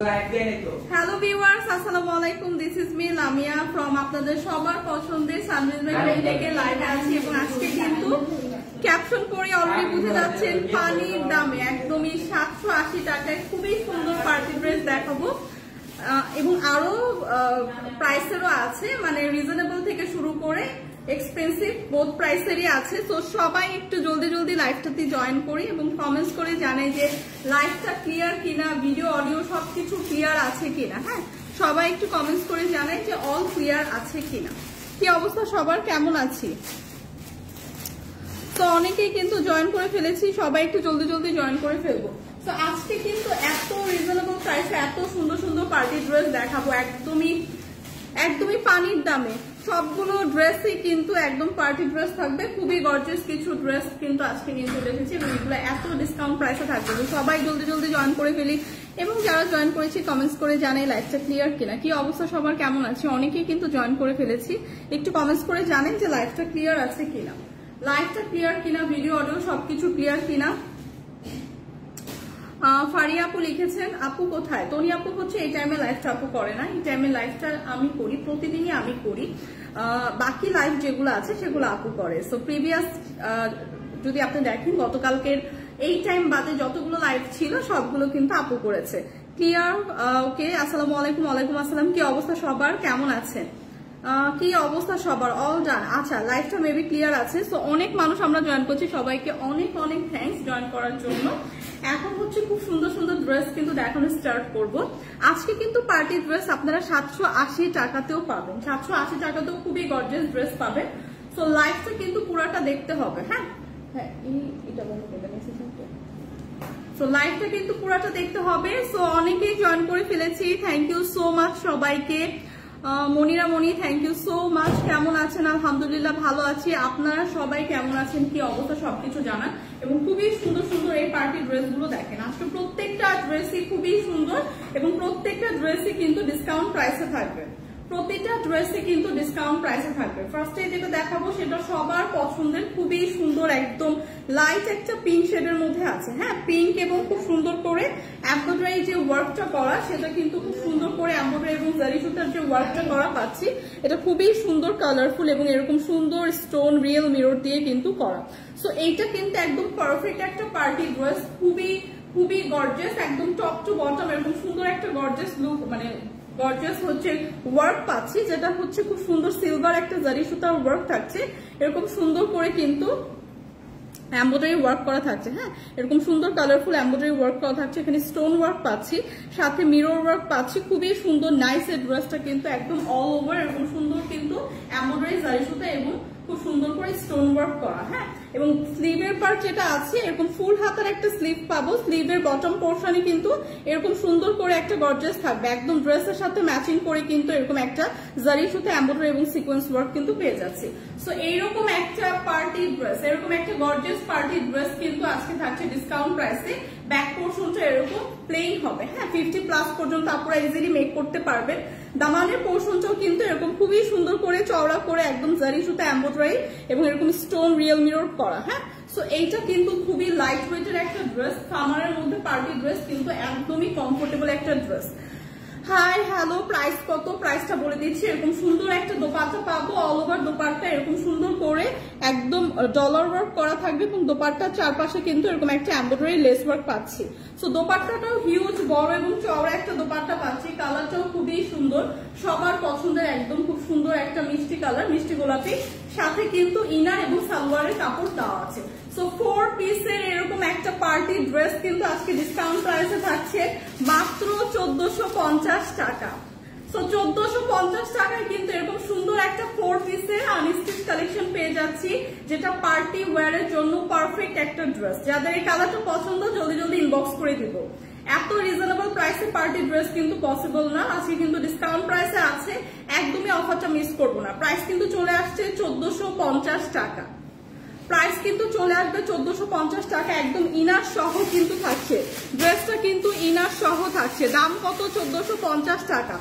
Hello viewers, আসসালামু আলাইকুম। This is me Lamia from আপনাদের সবার পছন্দের সানরাইজ ব্যাংক থেকে লাইভে আছি এবং আজকে কিন্তু ক্যাপশন পরে অলরেডি বুঝে যাচ্ছেন পানির দামে একদমই 780 টাকায় খুবই সুন্দর পার্টি ড্রেস দেখাবো এবং আরো প্রাইসেরও আছে, মানে রিজনেবল থেকে শুরু করে এক্সপেন্সিভ বোথ প্রাইসেরই আছে। তো সবাই একটু জলদি জলদি লাইভটাতে জয়েন করি এবং কমেন্টস করে জানাই যে লাইভটা ক্লিয়ার কিনা, ভিডিও অডিও সবকিছু ক্লিয়ার আছে কিনা। হ্যাঁ, সবাই একটু কমেন্টস করে জানাই যে অল ক্লিয়ার আছে কিনা। কি অবস্থা সবার, কেমন আছি? তো অনেকেই কিন্তু জয়েন করে ফেলেছি, সবাই একটু জলদি জলদি জয়েন করে ফেলবো। তো আজকে কিন্তু এত রিজনেবল প্রাইসে এত সুন্দর সুন্দর পার্টি ড্রেস দেখাবো একদমই পানির দামে। সবগুলো ড্রেসই কিন্তু একদম পার্টি ড্রেস থাকবে, খুবই গর্জিয়াস কিছু ড্রেস কিন্তু আজকে কিন্তু রেখেছি এবং এগুলো এত ডিসকাউন্ট প্রাইসে থাকবে। সবাই জলদি জলদি জয়েন করে ফেলি এবং যারা জয়েন করেছি কমেন্টস করে জানাই লাইভটা ক্লিয়ার কিনা। কি অবস্থা সবার, কেমন আছে? অনেকেই কিন্তু জয়েন করে ফেলেছি, একটু কমেন্টস করে জানেন যে লাইভটা ক্লিয়ার আছে কিনা, লাইভটা ক্লিয়ার কিনা, ভিডিও অডিও সবকিছু ক্লিয়ার কিনা। ফারিয়া আপু লিখেছেন আপু কোথায়? তনি আপু হচ্ছে এই টাইমে লাইভটা আপু করে না, এই টাইমে লাইভটা আমি করি, প্রতিদিনই আমি করি। বাকি লাইভ যেগুলো আছে সেগুলো আপু করে। সো প্রিভিয়াস যদি আপনি দেখেন গতকালকের এই টাইম বাদে যতগুলো লাইভ ছিল সবগুলো কিন্তু আপু করেছে। ক্লিয়ার? ওকে, আসসালামু আলাইকুম। ওয়ালাইকুম আসসালাম। কি অবস্থা সবার, কেমন আছেন? কি অবস্থা সবার? All done. আচ্ছা, লাইভটা মেবি ক্লিয়ার আছে। সো অনেক মানুষ আমরা জয়েন করছি, সবাইকে অনেক অনেক থ্যাঙ্কস জয়েন করার জন্য। এখন হচ্ছে খুব সুন্দর সুন্দর ড্রেস কিন্তু দেখানো স্টার্ট করব। আজকে কিন্তু পার্টি ড্রেস আপনারা 780 টাকাতেও পাবেন, 780 টাকাতেও খুবই গর্জিয়াস ড্রেস পাবেন। সো লাইভটা কিন্তু পুরাটা দেখতে হবে। হ্যাঁ হ্যাঁ, এটা বন্ধ করে মেসেজ। সো লাইভটা কিন্তু পুরাটা দেখতে হবে। সো অনেকেই জয়েন করে ফেলেছি, থ্যাংক ইউ সো মাচ সবাইকে। মনিরা মনি, থ্যাংক ইউ সো মাচ। কেমন আছেন? আলহামদুলিল্লাহ ভালো আছি। আপনারা সবাই কেমন আছেন, কি অবস্থা সবকিছু জানান এবং খুবই সুন্দর সুন্দর এই পার্টি ড্রেস গুলো দেখেন। আজকে প্রত্যেকটা ড্রেসই খুবই সুন্দর এবং প্রত্যেকটা ড্রেসই কিন্তু ডিসকাউন্ট প্রাইসে থাকবে, প্রতিটা ড্রেসে কিন্তু ডিসকাউন্ট প্রাইসে থাকবে। ফার্স্টে যেটা দেখাবো সেটা সবার পছন্দের, খুবই সুন্দর একদম লাইট একটা পিঙ্ক শেডের মধ্যে আছে। হ্যাঁ, পিঙ্ক এবং খুব সুন্দর করে এমব্রয়ডারি যে ওয়ার্কটা করা সেটা কিন্তু খুব সুন্দর করে এমব্রয়ডারি এবং জারি সুতার যে ওয়ার্কটা করা পাচ্ছি, এটা খুবই সুন্দর কালারফুল এবং এরকম সুন্দর স্টোন রিয়েল মিরর দিয়ে কিন্তু করা। সো এইটা কিন্তু একদম পারফেক্ট একটা পার্টি ড্রেস, খুবই খুবই গর্জিয়াস, একদম টপ টু বটম এরকম সুন্দর একটা গর্জিয়াস লুক, মানে গর্জিয়াস হচ্ছে ওয়ার্ক পাচ্ছি, যেটা হচ্ছে খুব সুন্দর সিলভার একটা জারি সুতার ওয়ার্ক থাকছে, এরকম সুন্দর করে কিন্তু এমব্রয়ডারি ওয়ার্ক করা থাকছে। হ্যাঁ, এরকম সুন্দর কালারফুল এমব্রয়ডারি ওয়ার্ক করা থাকছে, এখানে স্টোন ওয়ার্ক পাচ্ছি, সাথে মিরর ওয়ার্ক পাচ্ছি, খুবই সুন্দর নাইস। এই ড্রেসটা কিন্তু একদম অল ওভার এরকম সুন্দর কিন্তু এমব্রয়ডারি জারি সুতা এবং খুব সুন্দর করে স্টোন ওয়ার্ক করা। হ্যাঁ, এবং স্লিভের পার্ট যেটা আছে এরকম ফুল হাতার একটা স্লিভ পাবো, স্লিভের বটম পোর্শনে কিন্তু এরকম সুন্দর করে একটা গর্জিয়াস থাকবে, একদম ড্রেসের সাথে ম্যাচিং করে কিন্তু এরকম একটা জারি সুতা এমব্রয়ডারি এবং সিকোয়েন্স ওয়ার্ক কিন্তু পেয়ে যাচ্ছে। সো এইরকম একটা পার্টি ড্রেস, এরকম একটা গর্জিয়াস পার্টি ড্রেস কিন্তু আজকে থাকছে ডিসকাউন্ট প্রাইসে। ব্যাক পোর্শনটা এরকম প্লেন হবে। হ্যাঁ, 50+ পর্যন্ত আপনারা ইজিলি মেক করতে পারবেন। দামানের পোর্শনটাও কিন্তু এরকম খুবই সুন্দর করে চওড়া করে একদম জারি সুতা এমব্রয়ডারি এবং এরকম স্টোন রিয়েল মিরর করা। হ্যাঁ, সো এইটা কিন্তু খুবই লাইট ওয়েটের একটা ড্রেস, সামারের মধ্যে পার্টি ড্রেস কিন্তু একদমই কমফোর্টেবল একটা ড্রেস। হাই হ্যালো, প্রাইস কত? প্রাইসটা বলে দিচ্ছি। এরকম সুন্দর একটা দোপাট্টা পাবো, অল ওভার দোপাট্টা এরকম সুন্দর করে একদম ডলার ওয়ার্ক করা থাকবে এবং দোপাট্টার চারপাশে কিন্তু এরকম একটা এমব্রয়ডারি লেস ওয়ার্ক পাচ্ছি। সো দোপাট্টাটাও হিউজ বড় এবং চওড়া একটা দোপাট্টা পাচ্ছি, কালারটাও খুবই সুন্দর, সবার পছন্দের একদম খুব সুন্দর একটা মিষ্টি কালার, মিষ্টি গোলাপি, সাথে কিন্তু ইনার এবং সালোয়ারের কাপড় দেওয়া আছে। সো 4 পিসের এরকম একটা পার্টি ড্রেস কিন্তু আজকে ডিসকাউন্ট প্রাইসে থাকছে মাত্র 1450 টাকা। সো 1450 টাকায় কিন্তু এরকম সুন্দর একটা 4 পিসের আনস্টিচ কালেকশন পেয়ে যাচ্ছি, যেটা পার্টি ওয়্যারের জন্য পারফেক্ট একটা ড্রেস। যাদের এই কালারটা পছন্দ জলদি জলদি ইনবক্স করে দিব। এত রিজনেবল প্রাইসে পার্টি ড্রেস কিন্তু পসিবল না, আজকে কিন্তু ডিসকাউন্ট প্রাইসে আছে, একদমই অফারটা মিস করবো না। প্রাইস কিন্তু চলে আসছে 1450 টাকা, প্রাইস কিন্তু চলে আসবে 1450 টাকা, একদম ইনার সহ কিন্তু থাকছে ড্রেসটা, কিন্তু ইনার সহ থাকছে। দাম কত? 1450 টাকা।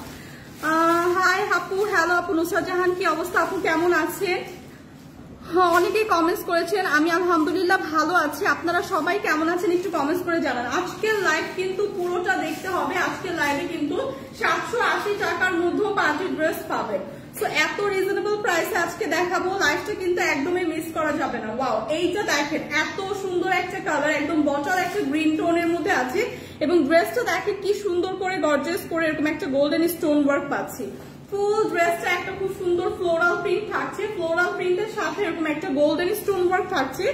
হাই আপু, হ্যালো আপু, নুসরাত জাহান, কি অবস্থা আপু, কেমন আছেন? হ্যাঁ, অনেকেই কমেন্টস করেছেন। আমি আলহামদুলিল্লাহ ভালো আছি, আপনারা সবাই কেমন আছেন একটু কমেন্টস করে জানান। আজকের লাইভ কিন্তু পুরোটা দেখতে হবে। আজকের লাইভে কিন্তু 780 টাকার মধ্যে পার্টি ড্রেস পাবেন। সো এত রিজনেবল প্রাইসে আজকে দেখাবো, লাইভটা কিন্তু একদমই মিস করা যাবে না। ওয়াও, এইটা দেখেন, এত সুন্দর একটা কালার, একদম বটল একটা গ্রিন টোনের মধ্যে আছে এবং ড্রেসটা দেখেন কি সুন্দর করে গর্জিয়াস করে এরকম একটা গোল্ডেন স্টোন ওয়ার্ক পাচ্ছি। ফুল ড্রেসটা একটা খুব সুন্দর ফ্লোরাল প্রিন্ট থাকছে, ফ্লোরাল প্রিন্টের সাথে এরকম একটা গোল্ডেন স্টোন ওয়ার্ক থাকছে,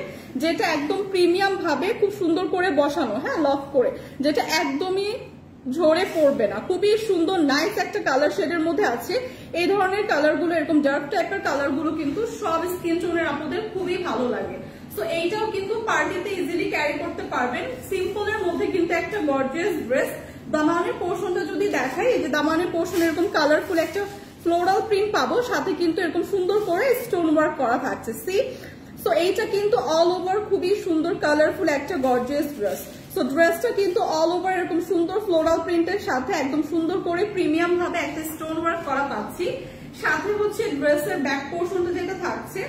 যেটা একদম প্রিমিয়াম ভাবে খুব সুন্দর করে বসানো, হ্যাঁ লক করে, যেটা একদমই ঝরে পড়বে না। খুবই সুন্দর নাইস একটা কালার শেডের মধ্যে আছে। এই ধরনের কালার গুলো, এরকম ডার্ক টাইপের কালার গুলো কিন্তু সব স্কিন টোনের আপনাদের খুবই ভালো লাগে। তো এইটাও কিন্তু পার্টিতে ইজিলি ক্যারি করতে পারবেন। সিম্পলের মধ্যে কিন্তু একটা গর্জিয়াস ড্রেস। দামানের পোর্শনটা যদি দেখাই, এই যে দামানের পোর্শন এরকম কালারফুল একটা ফ্লোরাল প্রিন্ট পাবো, সাথে কিন্তু এরকম সুন্দর করে স্টোন ওয়ার্ক করা থাকছে। সি, সো এইটা কিন্তু অল ওভার খুবই সুন্দর কালারফুল একটা গর্জিয়াস ড্রেস। সো ড্রেসটা কিন্তু অল ওভার এরকম সুন্দর ফ্লোরাল প্রিন্টের সাথে একদম সুন্দর করে প্রিমিয়াম ভাবে একটা স্টোন ওয়ার্ক করা পাচ্ছি। সাথে হচ্ছে ড্রেসের ব্যাক পোর্শনটা যেটা থাকছে,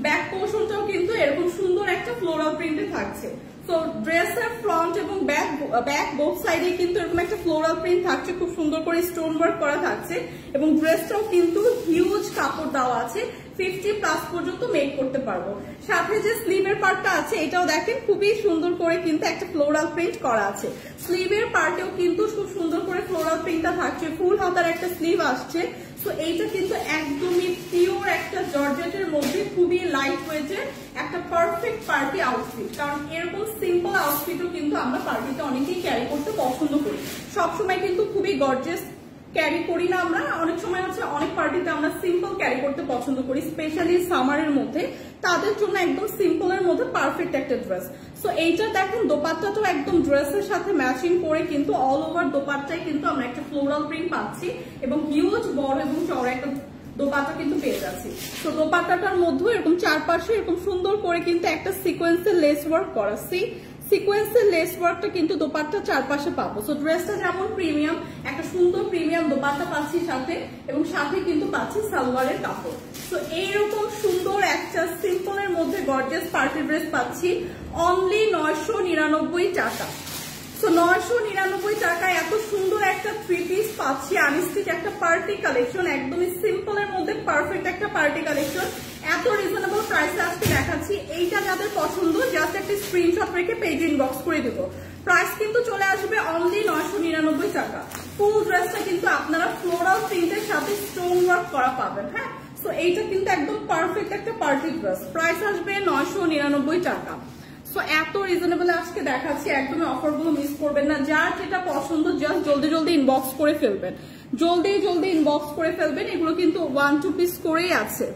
ব্যাক পোর্শনটাও কিন্তু এরকম সুন্দর একটা ফ্লোরাল প্রিন্টে থাকছে। সো ড্রেসের ফ্রন্ট এবং ব্যাক বোথ সাইডে কিন্তু এরকম একটা ফ্লোরাল প্রিন্ট থাকছে, খুব সুন্দর করে স্টোন ওয়ার্ক করা থাকছে এবং ড্রেসটাও কিন্তু হিউজ কাপড় দেওয়া আছে, 50+ পর্যন্ত মেক করতে পারবো। সাথে যে স্লিভের পার্টটা আছে এটাও দেখেন খুবই সুন্দর করে কিন্তু একটা ফ্লোরাল প্রিন্ট করা আছে। স্লিভের পার্টেও কিন্তু খুব সুন্দর করে ফ্লোরাল প্রিন্টটা থাকছে, ফুল হাতার একটা স্লিভ আসছে। সো এইটা কিন্তু একদমই পিওর একটা জর্জেটের মধ্যে খুবই লাইট ওয়েটের একটা পারফেক্ট পার্টি আউটফিট। কারণ এরকম সিম্পল আউটফিটও কিন্তু আমরা পার্টিতে অনেকেই ক্যারি করতে পছন্দ করি। সবসময় কিন্তু খুবই গর্জিয়াস ক্যারি করি না আমরা, অনেক সময় হচ্ছে অনেক পার্টিতে আমরা সিম্পল ক্যারি করতে পছন্দ করি, স্পেশালি সামারের মধ্যে। তাদের জন্য একদম সিম্পলের মধ্যে পারফেক্ট একটা ড্রেস। সো এইটা দেখেন দোপাট্টাটাও একদম ড্রেসের সাথে ম্যাচিং করে কিন্তু অল ওভার দোপাট্টায় কিন্তু আমরা একটা ফ্লোরাল প্রিন্ট পাচ্ছি এবং হিউজ বড় এবং চওড়া একটা দোপাট্টা কিন্তু পেয়ে যাচ্ছি। তো দোপাট্টাটার মধ্যে এরকম চারপাশে এরকম সুন্দর করে কিন্তু একটা সিকোয়েন্সের লেস ওয়ার্ক করা, সিকোয়েন্সের লেস ওয়ার্কটা কিন্তু দোপাট্টা চারপাশে পাবো। সো ড্রেসটা যেমন প্রিমিয়াম, একটা সুন্দর প্রিমিয়াম দোপাট্টা পাচ্ছি সাথে, এবং সাথে কিন্তু পাচ্ছি সালোয়ারের কাপড়। তো এইরকম সুন্দর একটা সিম্পলের মধ্যে গর্জিয়াস পার্টি ড্রেস পাচ্ছি অনলি 999 টাকা। তো 999 টাকায় এত সুন্দর একটা 3 পিস পাচ্ছি, আনস্টিচ একটা পার্টি কালেকশন, একদমই সিম্পলের মধ্যে পারফেক্ট একটা পার্টি কালেকশন। এত রিজনেবল প্রাইসে আজকে দেখাচ্ছি। এইটা যাদের পছন্দ জাস্ট একটা স্ক্রিনশট রেখে পেজ ইনবক্স করে দেব। প্রাইস কিন্তু চলে আসবে অনলি 999 টাকা। ফুল ড্রেসটা কিন্তু আপনারা ফ্লোরাল প্রিন্টের সাথে স্টোন ওয়ার্ক করা পাবেন। হ্যাঁ, সো এইটা কিন্তু একদম পারফেক্ট একটা পার্টি ড্রেস। প্রাইস আসবে 999 টাকা। সো এত রিজনেবল আজকে দেখাচ্ছি, একদমই অফারগুলো মিস করবেন না। যার যেটা পছন্দ জাস্ট জলদি জলদি ইনবক্স করে ফেলবেন, জলদি জলদি ইনবক্স করে ফেলবেন। এগুলো কিন্তু 1-2 পিস করেই আছে।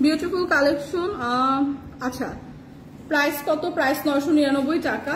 Beautiful collection. আচ্ছা, প্রাইস কত? প্রাইস 999 টাকা।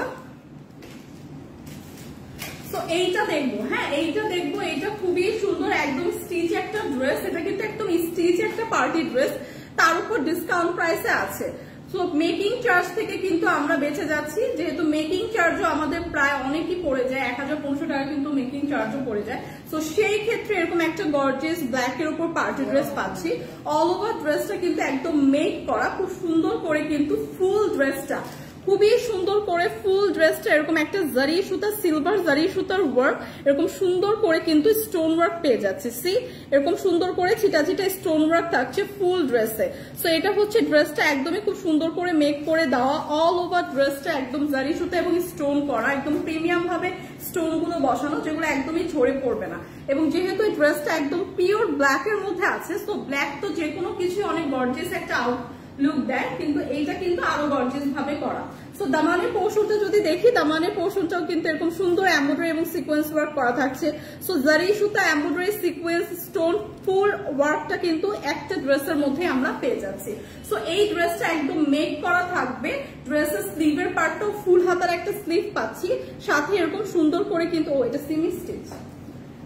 তো এইটা দেখবো, হ্যাঁ এইটা দেখবো। এইটা খুবই সুন্দর, একদম স্টিচ একটা ড্রেস। এটা কিন্তু একদম স্টিচ একটা পার্টি ড্রেস, তার উপর ডিসকাউন্ট প্রাইসে আছে। সো মেকিং চার্জ থেকে কিন্তু আমরা বেঁচে যাচ্ছি, যেহেতু মেকিং চার্জও আমাদের প্রায় অনেকই পড়ে যায়, 1500 টাকা কিন্তু মেকিং চার্জও পড়ে যায়। তো সেই ক্ষেত্রে এরকম একটা গর্জিয়াস ব্ল্যাক এর উপর পার্টি ড্রেস পাচ্ছি। অল ওভার ড্রেসটা কিন্তু একদম মেক করা, খুব সুন্দর করে কিন্তু ফুল ড্রেসটা, খুবই সুন্দর করে ফুল ড্রেসটা এরকম একটা জারি সুতা, সিলভার জারি সুতার ওয়ার্ক, এরকম সুন্দর করে কিন্তু স্টোন ওয়ার্ক পেয়ে যাচ্ছে। সি, এরকম সুন্দর করে ছিটা ছিটা স্টোন ওয়ার্ক থাকছে ফুল ড্রেসে। সো এটা হচ্ছে ড্রেসটা একদমই খুব সুন্দর করে মেক করে দেওয়া। অল ওভার ড্রেসটা একদম জারি সুতা এবং স্টোন করা, একদম প্রিমিয়াম ভাবে স্টোন গুলো বসানো, যেগুলো একদমই ঝরে পড়বে না। এবং যেহেতু এই ড্রেসটা একদম পিওর ব্ল্যাক এর মধ্যে আছে, সো ব্ল্যাক তো যে কোনো কিছু অনেক গর্জিয়াস একটা লুক দেয়, কিন্তু এইটা কিন্তু আরো গর্জিয়াস ভাবে করা। সো দামানের পোর্শনটা যদি দেখি, দামানের পোর্শনটাও কিন্তু এরকম সুন্দর এমব্রয়ডারি এবং সিকোয়েন্স ওয়ার্ক করা থাকছে। সো জারি সুতা, এমব্রয়ডারি, সিকোয়েন্স, স্টোন, ফুল ওয়ার্কটা কিন্তু একটা ড্রেসের মধ্যে আমরা পেয়ে যাচ্ছি। সো এই ড্রেসটা একদম মেক করা থাকবে। ড্রেসের স্লিভের পার্টটাও ফুল হাতার একটা স্লিভ পাচ্ছি, সাথে এরকম সুন্দর করে কিন্তু, ও এটা সেমি স্টিচ,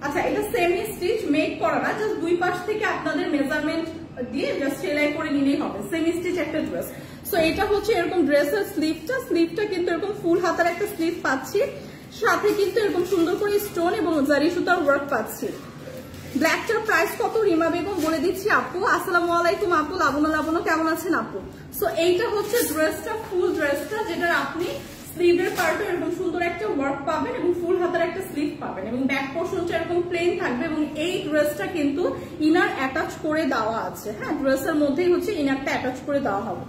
আচ্ছা এটা সেমি স্টিচ, মেক করা না, জাস্ট দুই পাশ থেকে আপনাদের মেজারমেন্ট দিয়ে জাস্ট সেলাই করে নিলেই হবে। সেমি স্টিচ একটা ড্রেস। সো এটা হচ্ছে এরকম ড্রেসের স্লিভটা কিন্তু এরকম ফুল হাতার একটা স্লিভ পাচ্ছি, সাথে কিন্তু এরকম সুন্দর করে স্টোন এবং জারি সুতার ওয়ার্ক পাচ্ছি। ব্ল্যাকটার প্রাইস কত রিমা বেগম বলে দিচ্ছি আপু। আসসালামু আলাইকুম আপু, লাবণা কেমন আছেন আপু? সো এইটা হচ্ছে ড্রেসটা, ফুল ড্রেসটা, যেটার আপনি স্লিভের পার্টে এরকম সুন্দর একটা ওয়ার্ক পাবেন এবং ফুল হাতার একটা স্লিভ পাবেন এবং ব্যাক পোর্শনটা এরকম প্লেন থাকবে এবং এই ড্রেসটা কিন্তু ইনার অ্যাটাচ করে দেওয়া আছে। হ্যাঁ, ড্রেসের মধ্যেই হচ্ছে ইনারটা অ্যাটাচ করে দেওয়া হবে।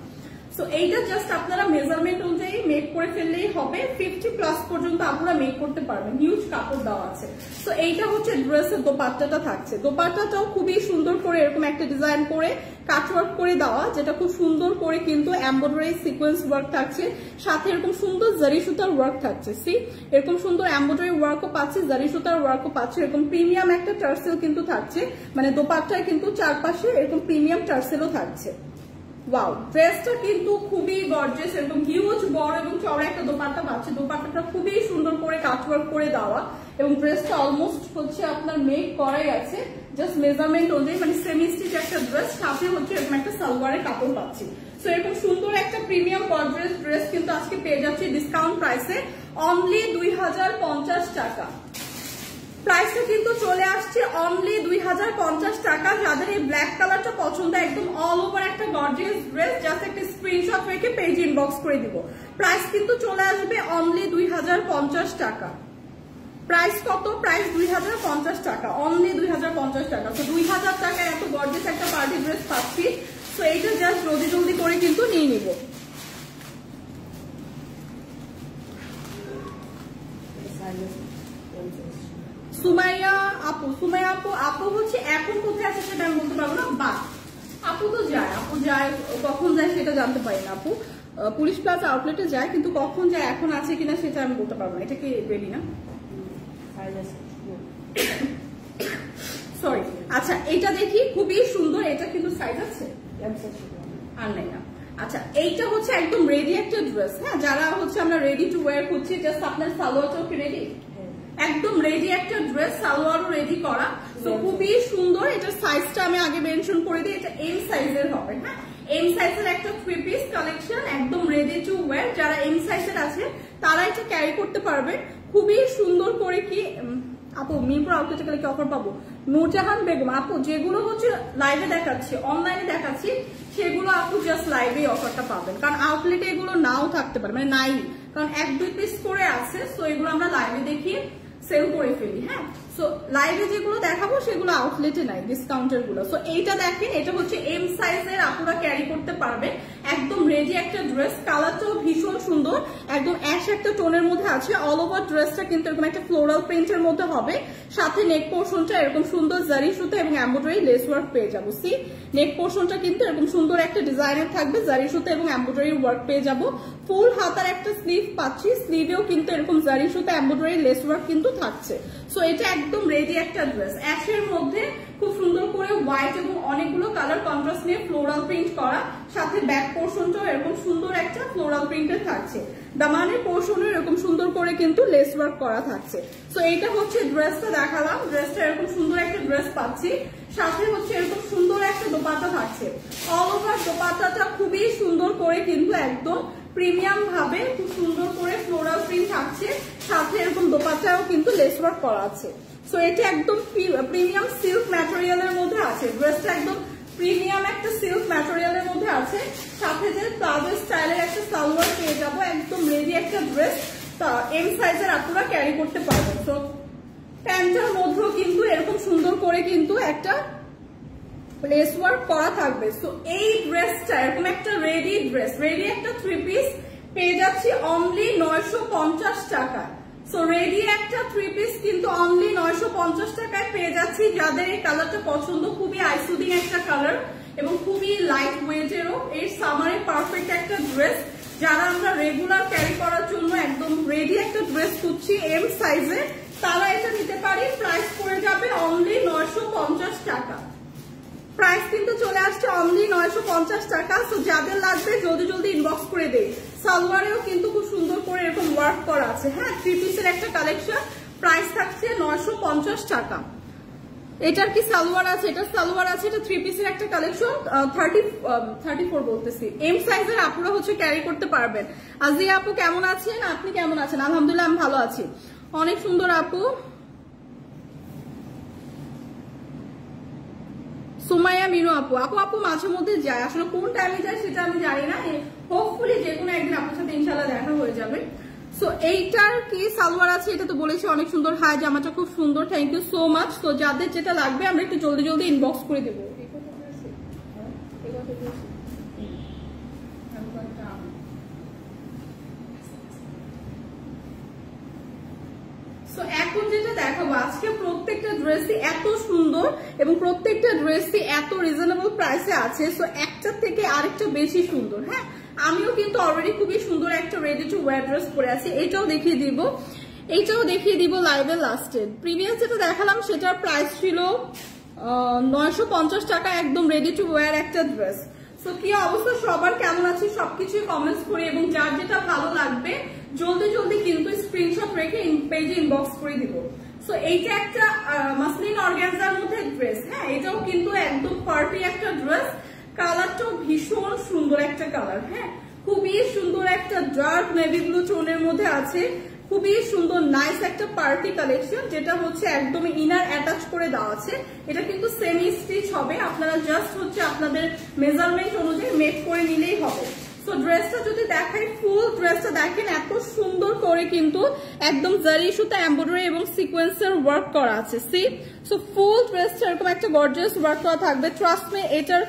সো এইটা জাস্ট আপনারা মেজারমেন্ট অনুযায়ী মেক করে ফেললেই হবে। 50+ পর্যন্ত আপনারা মেক করতে পারবেন, হিউজ কাপড় দেওয়া আছে। সো এইটা হচ্ছে ড্রেসের দোপাট্টাটা থাকছে। দোপাট্টাটাও খুবই সুন্দর করে এরকম একটা ডিজাইন করে কাটওয়ার্ক করে দেওয়া, যেটা খুব সুন্দর করে কিন্তু এমব্রয়ডারি সিকোয়েন্স ওয়ার্ক থাকছে, সাথে এরকম সুন্দর জারি সুতার ওয়ার্ক থাকছে। সি এরকম সুন্দর এমব্রয়ডারি ওয়ার্কও পাচ্ছে, জারি সুতার ওয়ার্কও পাচ্ছে, এরকম প্রিমিয়াম একটা টার্সেল কিন্তু থাকছে, মানে দোপাট্টায় কিন্তু চারপাশে এরকম প্রিমিয়াম টার্সেলও থাকছে। ওয়াও, ড্রেসটা কিন্তু খুবই গর্জিয়াস, এরকম হিউজ বড় এবং চওড়া একটা দোপাট্টা পাচ্ছে। দোপাট্টাটা খুবই সুন্দর করে কাটওয়ার্ক করে দেওয়া এবং ড্রেসটা অলমোস্ট হচ্ছে আপনার মেক করাই আছে, জাস্ট মেজারমেন্ট অনুযায়ী, মানে সেমি স্টিচ একটা ড্রেস, সাথে হচ্ছে এরকম একটা সালোয়ারের কাপড় পাচ্ছি। সো এরকম সুন্দর একটা প্রিমিয়াম গর্জিয়াস ড্রেস কিন্তু আজকে পেয়ে যাচ্ছি ডিসকাউন্ট প্রাইসে, অনলি 2050 টাকা। প্রাইসটা কিন্তু চলে আসছে অনলি 2050 টাকা। যাদের এই ব্ল্যাক কালারটা পছন্দ, একদম অল ওভার একটা গর্জিয়াস ড্রেস, জাস্ট একটা স্ক্রিনশট রেখে পেজ ইনবক্স করে দিব। প্রাইস কিন্তু চলে আসবে অনলি 2050 টাকা। প্রাইস কত? প্রাইস 2050 টাকা, অনলি 2050 টাকা। তো 2000 টাকায় এত গর্জিয়াস একটা পার্টি ড্রেস পাচ্ছি। তো এইটা জাস্ট জলদি করে কিন্তু নিয়ে নিব। সুমাইয়া আপু হচ্ছে এখন কোথায় আছে সেটা আমি বলতে পারবো না, বা আপু যায় কখন যায় সেটা জানতে পারি না আপু। পুলিশ প্লাজা আউটলেটে যায়, কিন্তু কখন যায় এখন আছে কিনা সেটা আমি বলতে পারবো না। এটা কি রেডি না? সরি, আচ্ছা এটা দেখি, খুবই সুন্দর। এটা কিন্তু সাইজ আছে আর নাই না। আচ্ছা, এইটা হচ্ছে একদম রেডি একটা ড্রেস। হ্যাঁ, যারা হচ্ছে আমরা রেডি টু ওয়্যার করছি, জাস্ট আপনার সালোয়ারটাও কি রেডি, একদম রেডি একটা ড্রেস, সালোয়ারও রেডি করা। তো খুবই সুন্দর। এটার সাইজটা আমি আগে মেনশন করে দিই, এটা এম সাইজের হবে। হ্যাঁ, এম সাইজের একটা 3 পিস কালেকশন, একদম রেডি টু ওয়্যার। যারা এম সাইজের আছে তারা এটা ক্যারি করতে পারবে খুবই সুন্দর করে। কি আপু মিরপুর আউটলেটে গেলে কি অফার পাবো? নূরজাহান বেগম আপু, যেগুলো হচ্ছে লাইভে দেখাচ্ছি, অনলাইনে দেখাচ্ছি, সেগুলো আপু জাস্ট লাইভে অফারটা পাবেন, কারণ আউটলেটে এগুলো নাও থাকতে পারে, মানে নাই, কারণ 1-2 পিস করে আছে। সো এগুলো আমরা লাইভে দেখিয়ে সেল করে ফেলি। হ্যাঁ, সো লাইভে যেগুলো দেখাবো সেগুলো আউটলেটে নাই, ডিসকাউন্টের গুলো। সো এইটা দেখেন, এটা হচ্ছে এম সাইজের, আপুরা ক্যারি করতে পারবে, একদম রেডি একটা ড্রেস। কালারটাও ভীষণ সুন্দর, একদম অ্যাশ একটা টোনের মধ্যে আছে। অল ওভার ড্রেসটা কিন্তু এরকম একটা ফ্লোরাল প্রিন্টের মধ্যে হবে, সাথে নেক পোর্শনটা এরকম সুন্দর জারি সুতা এবং এমব্রয়ডারি লেস ওয়ার্ক পেয়ে যাবো। সি নেক পোর্শনটা কিন্তু এরকম সুন্দর একটা ডিজাইনের থাকবে, জারি সুতা এবং এমব্রয়ডারি ওয়ার্ক পেয়ে যাবো। ফুল হাতার একটা স্লিভ পাচ্ছি, স্লিভেও কিন্তু এরকম জারি সুতা এমব্রয়ডারি লেস ওয়ার্ক কিন্তু থাকছে। সো এটা একদম রেডি একটা ড্রেস, অ্যাশের মধ্যে খুব সুন্দর করে হোয়াইট এবং অনেকগুলো কালার কন্ট্রাস্ট নিয়ে ফ্লোরাল প্রিন্ট করা, সাথে ব্যাক পোর্শনটাও এরকম সুন্দর একটা ফ্লোরাল প্রিন্টের থাকছে। দামানের পোর্শনও এরকম সুন্দর করে কিন্তু লেস ওয়ার্ক করা থাকছে। সো এইটা হচ্ছে ড্রেসটা দেখালাম। ড্রেসটা এরকম সুন্দর একটা ড্রেস পাচ্ছি, সাথে হচ্ছে এরকম সুন্দর একটা দোপাট্টা থাকছে। অল ওভার দোপাট্টাটা খুবই সুন্দর করে কিন্তু একদম প্রিমিয়াম ভাবে খুব সুন্দর করে ফ্লোরাল প্রিন্ট থাকছে, সাথে এরকম দোপাট্টাও কিন্তু লেস ওয়ার্ক করা আছে। সো এটা একদম প্রিমিয়াম সিল্ক ম্যাটেরিয়ালের মধ্যে আছে। ড্রেসটা একদম প্রিমিয়াম একটা সিল্ক ম্যাটেরিয়ালের মধ্যে আছে, সাথে যে প্লাজো স্টাইলের একটা সালোয়ার পেয়ে যাবো, একদম রেডি একটা ড্রেস। এম সাইজের আপনারা ক্যারি করতে পারবেন। তো প্যান্টের মধ্যেও কিন্তু এরকম সুন্দর করে কিন্তু একটা লেস ওয়ার্ক করা থাকবে। সো এই ড্রেসটা এরকম একটা রেডি ড্রেস, রেডি একটা 3 পিস পেয়ে যাচ্ছি অনলি 950 টাকায়। সো রেডি একটা 3 পিস কিন্তু অনলি 950 টাকায় পেয়ে যাচ্ছি। যাদের এই কালারটা পছন্দ, খুবই আইসুদিং একটা কালার এবং খুবই লাইট ওয়েটেরও, এর সামারে পারফেক্ট একটা ড্রেস। যারা আমরা রেগুলার ক্যারি করার জন্য একদম রেডি একটা ড্রেস খুঁজছি এম সাইজে, তারা এটা নিতে পারি। প্রাইস পড়ে যাবে অনলি 950 টাকা। প্রাইস কিন্তু চলে আসছে অনলি 950 টাকা। সো যাদের লাগবে জলদি ইনবক্স করে দেয়। সালোয়ারেও কিন্তু খুব সুন্দর করে এরকম ওয়ার্ক করা আছে। হ্যাঁ, 3 পিসের একটা কালেকশন, প্রাইস থাকছে 950 টাকা। এটার কি সালোয়ার আছে? এটা সালোয়ার আছে, এটা 3 পিসের একটা কালেকশন, 34 বলতেছি। এম সাইজের আপুরা হচ্ছে ক্যারি করতে পারবেন। আজিয়া আপু কেমন আছেন? আপনি কেমন আছেন? আলহামদুলিল্লাহ, আমি ভালো আছি। অনেক সুন্দর আপু। সুমাইয়া মিনু আপু আপু মাঝে মধ্যে যায়, আসলে কোন টাইমে যায় সেটা আমি জানি না, হোপফুলি যে কোনো একদিন আপনার সাথে ইনশাআল্লাহ দেখা হয়ে যাবে। সো এইটার কি সালোয়ার আছে, এটা তো বলেছি অনেক সুন্দর। হাই, জামাটা খুব সুন্দর, থ্যাংক ইউ সো মাচ। তো যাদের যেটা লাগবে আমরা একটু জলদি জলদি ইনবক্স করে দেবো। এখন যেটা দেখাবো আজকে, প্রত্যেকটা ড্রেসই এত সুন্দর এবং প্রত্যেকটা ড্রেসই এত রিজনেবল প্রাইসে আছে। সো একটা থেকে আরেকটা বেশি সুন্দর। হ্যাঁ, আমিও কিন্তু অলরেডি খুবই সুন্দর একটা রেডি টু ওয়্যার ড্রেস পরে আছি, এটাও দেখিয়ে দিব লাইভের লাস্টে। প্রিভিয়াস যেটা দেখালাম সেটার প্রাইস ছিল 950 টাকা, একদম রেডি টু ওয়্যার একটা ড্রেস। সো কি অবস্থা সবার, কেমন আছে সবকিছু কমেন্টস করে, এবং যার যেটা ভালো লাগবে জলদি জলদি কিন্তু স্ক্রিনশট রেখে পেজে ইনবক্স করে দিব। সো এইটা একটা মাসলিন অর্গানজার মধ্যে ড্রেস। হ্যাঁ, এটাও কিন্তু একদম পার্টি একটা ড্রেস, কালারটাও ভীষণ সুন্দর একটা কালার। হ্যাঁ, খুবই সুন্দর একটা ডার্ক নেভি ব্লু টোনের মধ্যে আছে, খুবই সুন্দর নাইস একটা পার্টি কালেকশন, যেটা হচ্ছে একদম ইনার অ্যাটাচ করে দেওয়া আছে। এটা কিন্তু সেমি স্টিচ হবে, আপনারা জাস্ট হচ্ছে আপনাদের মেজারমেন্ট অনুযায়ী মেক করে নিলেই হবে। সো ড্রেসটা যদি দেখাই, ফুল ড্রেসটা দেখেন এত সুন্দর করে কিন্তু একদম জারি সুতা এমব্রয়ডারি এবং সিকোয়েন্সের ওয়ার্ক করা আছে। সি, সো ফুল ড্রেসটা এরকম একটা গর্জিয়াস ওয়ার্ক করা থাকবে। ট্রাস্ট মি, এটার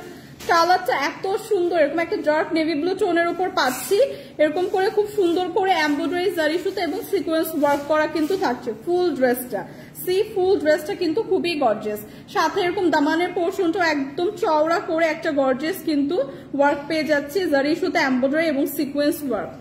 কালারটা এত সুন্দর, এরকম একটা ডার্ক নেভি ব্লু টোনের উপর পাচ্ছি, এরকম করে খুব সুন্দর করে এমব্রয়ডারি জারি সুতা এবং সিকোয়েন্স ওয়ার্ক করা কিন্তু থাকছে ফুল ড্রেসটা। সি, ফুল ড্রেসটা কিন্তু খুবই গর্জিয়াস, সাথে এরকম দামানের পোর্শনটা একদম চওড়া করে একটা গর্জিয়াস কিন্তু ওয়ার্ক পেয়ে যাচ্ছে, জারি সুতা এমব্রয়ডারি এবং sequence work.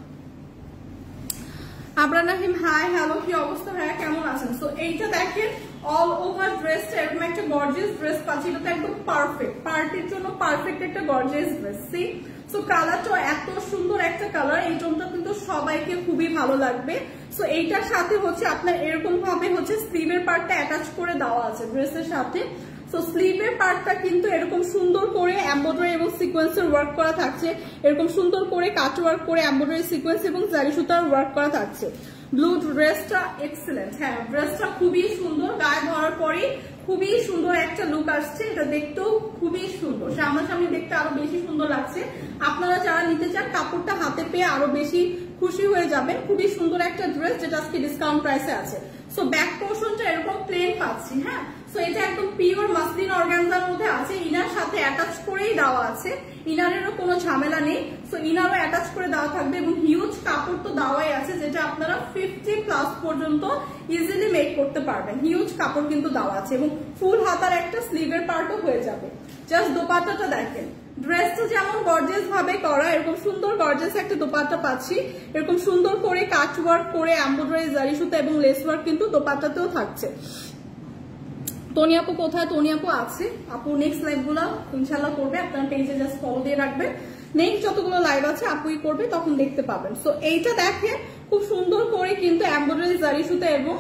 Abrar Nahim, hi, hello, কি অবস্থা ভাইয়া, কেমন আছেন? সো এইটা দেখেন অল ওভার ড্রেসটা এরকম একটা গর্জিয়াস ড্রেস পাচ্ছি, এটা তো একদম পারফেক্ট পার্টির জন্য, পারফেক্ট একটা গর্জিয়াস ড্রেস। সি, সো কালারটা এত সুন্দর একটা কালার, এই টোনটা কিন্তু সবাইকে খুবই ভালো লাগবে। সো এইটার সাথে হচ্ছে আপনার এরকম ভাবে হচ্ছে স্লিভের পার্টটা অ্যাটাচ করে দেওয়া আছে ড্রেসের সাথে। সো স্লিভের পার্টটা কিন্তু এরকম সুন্দর করে এমব্রয়ডারি এবং সিকোয়েন্সের ওয়ার্ক করা থাকছে, এরকম সুন্দর করে কাট ওয়ার্ক করে এমব্রয়ডারি সিকোয়েন্স এবং জারি সুতার ওয়ার্ক করা থাকছে। ব্লু ড্রেসটা এক্সেলেন্ট। হ্যাঁ, ড্রেসটা খুবই সুন্দর, গায়ে ধরার পরে খুবই সুন্দর একটা লুক আসছে, এটা দেখতেও খুবই সুন্দর, সামনাসামনি দেখতে আরো বেশি সুন্দর লাগছে। আপনারা যারা নিতে চান কাপড়টা হাতে পেয়ে আরো বেশি খুশি হয়ে যাবেন। খুবই সুন্দর একটা ড্রেস, যেটা আজকে ডিসকাউন্ট প্রাইসে আছে। সো ব্যাক পোর্শনটা এরকম প্লেন পাচ্ছি। হ্যাঁ, সো এটা একদম পিওর মাসলিন অর্গানজার মধ্যে আছে, ইনার সাথে অ্যাটাচ করেই দেওয়া আছে, ইনারেরও কোনো ঝামেলা নেই। সো ইনারও অ্যাটাচ করে দেওয়া থাকবে এবং হিউজ কাপড় তো দেওয়াই আছে, যেটা আপনারা 50+ পর্যন্ত ইজিলি মেক করতে পারবেন। হিউজ কাপড় কিন্তু দেওয়া আছে এবং ফুল হাতার একটা স্লিভের পার্টও হয়ে যাবে। জাস্ট দোপাট্টাটা দেখেন, ড্রেসটা যেমন গর্জিয়াস ভাবে করা, এরকম সুন্দর গর্জিয়াস একটা দোপাট্টা পাচ্ছি, এরকম সুন্দর করে কাট ওয়ার্ক করে এমব্রয়ডারি জারি সুতা এবং লেস ওয়ার্ক কিন্তু দোপাট্টাতেও থাকছে। টনি আপু কোথায়? টনি আপু আছে, আপু নেক্সট লাইভ গুলো ইনশাল্লাহ করবে, আপনার পেজে জাস্ট ফলো দিয়ে রাখবেন, নেক্সট যতগুলো লাইভ আছে আপুই করবে, তখন দেখতে পাবেন। সো এইটা দেখেন খুব সুন্দর করে কিন্তু এমব্রয়ডারি জারি সুতা এবং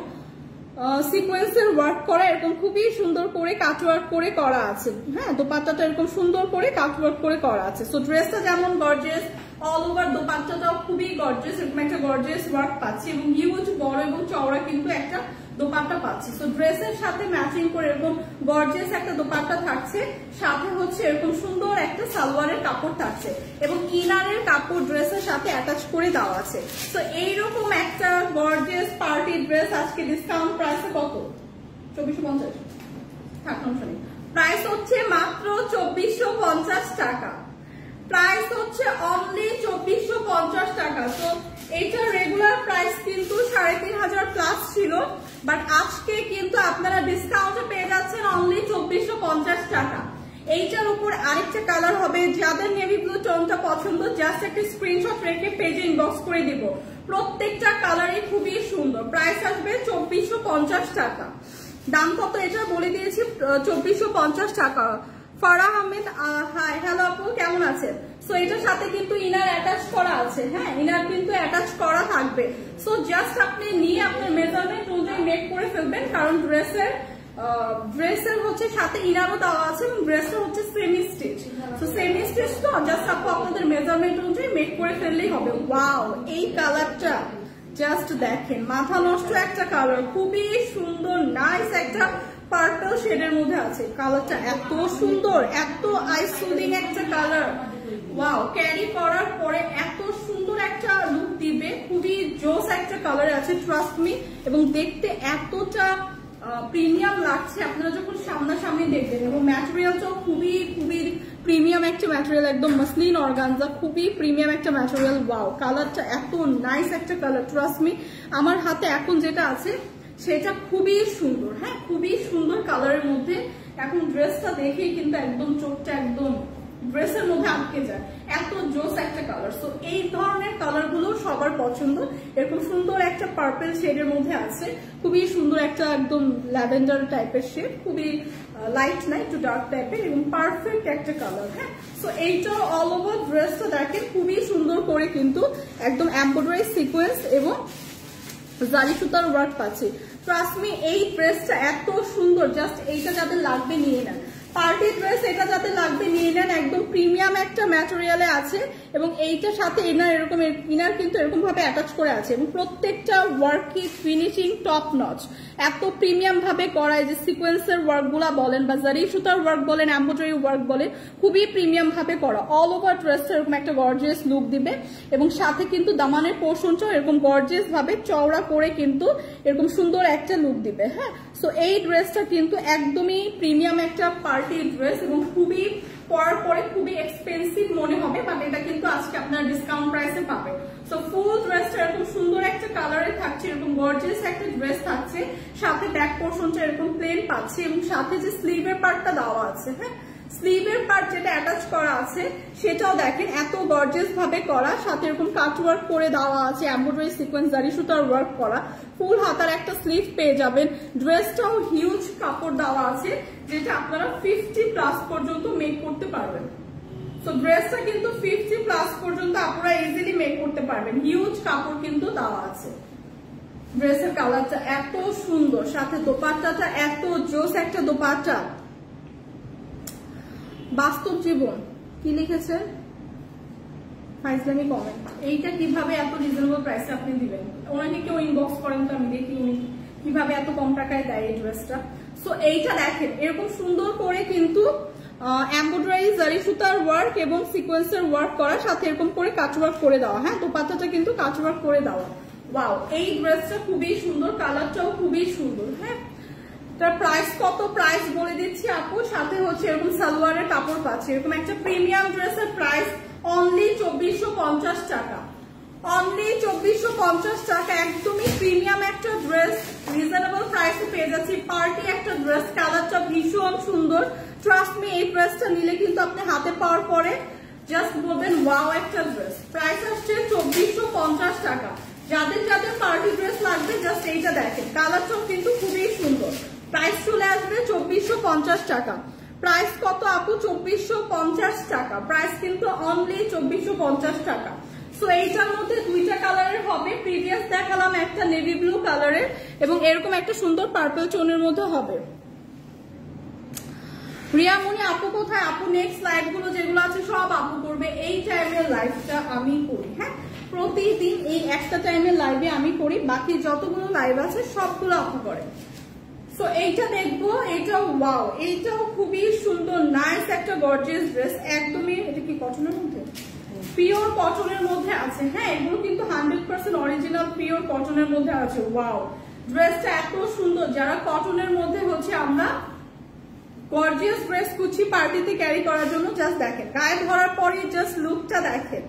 সিকোয়েন্সের ওয়ার্ক করা, এরকম খুবই সুন্দর করে কাট ওয়ার্ক করে করা আছে। হ্যাঁ, দোপাট্টাটা এরকম সুন্দর করে কাট ওয়ার্ক করে করা আছে। সো ড্রেসটা যেমন গর্জিয়াস, অল ওভার দোপাট্টাটাও খুবই গর্জিয়াস, এরকম একটা গর্জিয়াস ওয়ার্ক পাচ্ছি এবং হিউজ বড় এবং চওড়া কিন্তু একটা দোপাট্টা পাচ্ছি। সো ড্রেসের সাথে ম্যাচিং করে এরকম গর্জিয়াস একটা দোপাট্টা থাকছে, সাথে হচ্ছে এরকম সুন্দর একটা সালোয়ারের কাপড় থাকছে এবং ইনারের কাপড় ড্রেসের সাথে অ্যাটাচ করে দেওয়া আছে। তো এইরকম একটা গর্জিয়াস পার্টি ড্রেস আজকে ডিসকাউন্ট প্রাইসে কত? 2450 প্রাইস হচ্ছে মাত্র 2450 টাকা। প্রাইস হচ্ছে অনলি 2450 টাকা। তো এইটা রেগুলার প্রাইস কিন্তু 3500+ ছিল, বাট আজকে কিন্তু আপনারা ডিসকাউন্টে পেয়ে যাচ্ছেন অনলি 2450 টাকা। এইটার উপর আরেকটা কালার হবে, যাদের নেভি ব্লু টোনটা পছন্দ জাস্ট একটা স্ক্রিনশট রেখে পেজে ইনবক্স করে দিব। প্রত্যেকটা কালারই খুবই সুন্দর। প্রাইস আসবে 2450 টাকা। দাম কত এটা বলে দিয়েছি, 2450 টাকা। ফারাহ আহমেদ, হাই, হ্যালো আপু, কেমন আছেন? সো এটার সাথে কিন্তু ইনার অ্যাটাচ করা আছে। হ্যাঁ, ইনার কিন্তু অ্যাটাচ করা থাকবে। সো জাস্ট আপনি নিয়ে আপনার মেজারমেন্ট অনুযায়ী মেক করে ফেলবেন, কারণ ড্রেসের হচ্ছে সাথে ইনারও দেওয়া আছে এবং ড্রেসটা হচ্ছে সেমি স্টিচ। তো সেমি স্টিচ তো জাস্ট আপু আপনাদের মেজারমেন্ট অনুযায়ী মেক করে ফেললেই হবে। ওয়াও, এই কালারটা জাস্ট দেখেন, মাথা নষ্ট একটা কালার, খুবই সুন্দর নাইস একটা পার্পল শেডের মধ্যে আছে। কালারটা এত সুন্দর, এত আই সুদিং একটা কালার। ওয়াও, ক্যারি করার পরে এত সুন্দর একটা লুক দিবে, খুবই জোস একটা কালারে আছে, ট্রাস্ট মি। এবং দেখতে এতটা প্রিমিয়াম লাগছে আপনারা যখন সামনাসামনি দেখবেন। এবং ম্যাটেরিয়ালটাও খুবই খুবই প্রিমিয়াম একটা ম্যাটেরিয়াল, একদম মাসলিন অর্গানজা, খুবই প্রিমিয়াম একটা ম্যাটেরিয়াল। ওয়াও, কালারটা এত নাইস একটা কালার, ট্রাস্ট মি। আমার হাতে এখন যেটা আছে সেটা খুবই সুন্দর, হ্যাঁ খুবই সুন্দর কালারের মধ্যে। এখন ড্রেসটা দেখেই কিন্তু একদম চোখটা একদম ড্রেসের মধ্যে আটকে যায়, এত জোস একটা কালার। সো এই ধরনের কালার গুলো সবার পছন্দ। এরকম সুন্দর একটা পার্পল শেডের মধ্যে আছে, খুবই সুন্দর একটা একদম ল্যাভেন্ডার টাইপের শেড, খুবই লাইট না একটু ডার্ক টাইপের এবং পারফেক্ট একটা কালার। হ্যাঁ, সো এইটা অল ওভার ড্রেসটা দেখেন খুবই সুন্দর করে কিন্তু একদম এমব্রয়ডারি সিকোয়েন্স এবং জারি সুতার ওয়ার্ক পাচ্ছি। ট্রাস্ট মি, এই ড্রেসটা এত সুন্দর, জাস্ট এইটা যাদের লাগবে নিয়ে নেন। পার্টি ড্রেস এটা যাতে লাগবে নিয়ে নেন, একদম প্রিমিয়াম একটা ম্যাটেরিয়ালে আছে। এবং এইটার সাথে ইনার এরকম ইনার কিন্তু এরকম ভাবে অ্যাটাচ করে আছে এবং প্রত্যেকটা ওয়ার্কই ফিনিশিং টপ নচ, এত প্রিমিয়াম ভাবে করা। যে সিকোয়েন্সের ওয়ার্ক গুলা বলেন বা জারি সুতার ওয়ার্ক বলেন, এমব্রয়ডারি ওয়ার্ক বলেন, খুবই প্রিমিয়াম ভাবে করা। অল ওভার ড্রেসটা এরকম একটা গর্জিয়াস লুক দিবে এবং সাথে কিন্তু দামানের পোর্শনটাও এরকম গর্জিয়াস ভাবে চওড়া করে কিন্তু এরকম সুন্দর একটা লুক দিবে। হ্যাঁ, সো এই ড্রেসটা কিন্তু একদমই প্রিমিয়াম একটা পার্টি ড্রেস এবং খুবই পরার পরে খুবই এক্সপেন্সিভ মনে হবে, বাট এটা কিন্তু আজকে আপনার ডিসকাউন্ট প্রাইসে পাবে। সো ফুল ড্রেসটা এরকম সুন্দর একটা কালারে থাকছে, এরকম গর্জিয়াস একটা ড্রেস থাকছে, সাথে ব্যাক পোর্শনটা এরকম প্লেন পাচ্ছে এবং সাথে যে স্লিভের পার্টটা দেওয়া আছে, হ্যাঁ স্লিভের পার্ট যেটা অ্যাটাচ করা আছে সেটাও দেখেন এত গর্জিয়াস ভাবে করা, সাথে এরকম কাট ওয়ার্ক করে দেওয়া আছে, এমব্রয়ডারি সিকোয়েন্স জারি সুতার ওয়ার্ক করা। ফুল হাতার একটা স্লিভ পেয়ে যাবেন। ড্রেসটাও হিউজ কাপড় দেওয়া আছে, যেটা আপনারা 50+ পর্যন্ত মেক করতে পারবেন। তো ড্রেসটা কিন্তু 50+ পর্যন্ত আপনারা ইজিলি মেক করতে পারবেন, হিউজ কাপড় কিন্তু দেওয়া আছে। ড্রেসের কালারটা এত সুন্দর, সাথে দোপাট্টাটা এত জোস একটা দোপাট্টা। বাস্তব জীবন কি লিখেছেন, ফাইজলামি কমেন্ট, এইটা কিভাবে এত রিজনেবল প্রাইসে আপনি দিবেন? ওনাকে কেউ ইনবক্স করেন তো আমি দেখি উনি কিভাবে এত কম টাকায় দেয় এই ড্রেসটা। সো এইটা দেখেন এরকম সুন্দর করে কিন্তু এমব্রয়ডারি জারি সুতার ওয়ার্ক এবং সিকোয়েন্সের ওয়ার্ক করা, সাথে এরকম করে কাট ওয়ার্ক করে দেওয়া। হ্যাঁ, দোপাট্টাটা কিন্তু কাট ওয়ার্ক করে দেওয়া। ওয়াও, এই ড্রেসটা খুবই সুন্দর, কালারটাও খুবই সুন্দর। হ্যাঁ, তার প্রাইস কত, প্রাইস বলে দিচ্ছি আপু। সাথে হচ্ছে এরকম সালোয়ারের কাপড় পাচ্ছে। এরকম একটা প্রিমিয়াম ড্রেসের প্রাইস অনলি 2450 টাকা, অনলি 2450 টাকা। একদমই প্রিমিয়াম একটা ড্রেস, রিজনেবল প্রাইসে পেয়ে যাচ্ছি। পার্টি একটা ড্রেস, কালারটা ভীষণ সুন্দর। ট্রাস্ট মি, এই ড্রেসটা নিলে কিন্তু আপনি হাতে পাওয়ার পরে জাস্ট বলবেন ওয়াও একটা ড্রেস। প্রাইস আসছে 2450 টাকা। যাদের যাদের পার্টি ড্রেস লাগবে জাস্ট এইটা দেখেন, কালারটাও কিন্তু খুবই সুন্দর। প্রাইস চলে আসবে 2450 টাকা। প্রাইস কত আপু? 2450 টাকা। প্রাইস কিন্তু অনলি 2450 টাকা। সো এইটার মধ্যে দুইটা কালারের হবে, প্রিভিয়াস দেখালাম একটা নেভি ব্লু কালারের এবং এরকম একটা সুন্দর পার্পল টোনের মধ্যে হবে। রিয়ামনি আপু কোথায়? আপু নেক্সট লাইভ গুলো যেগুলো আছে সব আপু করবে। এই টাইমের লাইভটা আমি করি, হ্যাঁ প্রতিদিন এই একটা টাইমের লাইভে আমি করি, বাকি যতগুলো লাইভ আছে সবগুলো আপু করে। সো এইটা দেখবো, এইটাও ওয়াও, এইটাও খুবই সুন্দর নাইস একটা গর্জিয়াস ড্রেস। একদমই এটা কি কটনের মধ্যে, পিওর কটনের মধ্যে আছে। হ্যাঁ, এগুলো কিন্তু 100% অরিজিনাল পিওর কটনের মধ্যে আছে। ওয়াও, ড্রেসটা এত সুন্দর। যারা কটনের মধ্যে হচ্ছে আমরা গর্জিয়াস ড্রেস খুঁজছি পার্টিতে ক্যারি করার জন্য, জাস্ট দেখেন গায়ে ধরার পরে জাস্ট লুকটা দেখেন,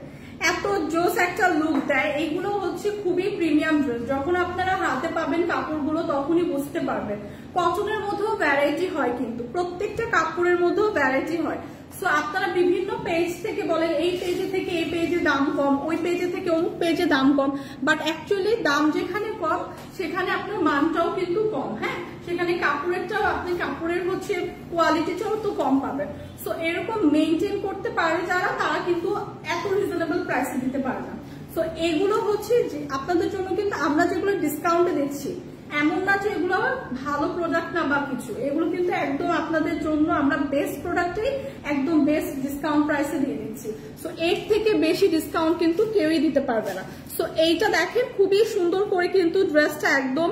এত জোস একটা লুক দেয়। এইগুলো হচ্ছে খুবই প্রিমিয়াম ড্রেস। যখন আপনারা হাতে পাবেন কাপড়গুলো তখনই বুঝতে পারবেন। কটনের মধ্যেও ভ্যারাইটি হয়, কিন্তু প্রত্যেকটা কাপড়ের মধ্যেও ভ্যারাইটি হয়। সো আপনারা বিভিন্ন পেজ থেকে বলেন এই পেজে থেকে এই পেজে দাম কম, ওই পেজে থেকে অমুক পেজে দাম কম, বাট অ্যাকচুয়ালি দাম যেখানে কম সেখানে আপনার মানটাও কিন্তু কম। হ্যাঁ, সেখানে কাপড়েরটাও আপনি কাপড়ের হচ্ছে কোয়ালিটিটাও তো কম পাবেন। সো এরকম মেনটেন করতে পারে যারা, তারা কিন্তু এত রিজনেবল প্রাইসে দিতে পারে না। সো এগুলো হচ্ছে যে আপনাদের জন্য কিন্তু আমরা যেগুলো ডিসকাউন্টে দিচ্ছি, এমন না যে এগুলো ভালো প্রোডাক্ট না বা কিছু, এগুলো কিন্তু একদম আপনাদের জন্য আমরা বেস্ট প্রোডাক্টই একদম বেস্ট ডিসকাউন্ট প্রাইসে দিয়ে দিচ্ছি। সো এর থেকে বেশি ডিসকাউন্ট কিন্তু কেউই দিতে পারবে না। সো এইটা দেখেন খুবই সুন্দর করে কিন্তু ড্রেসটা একদম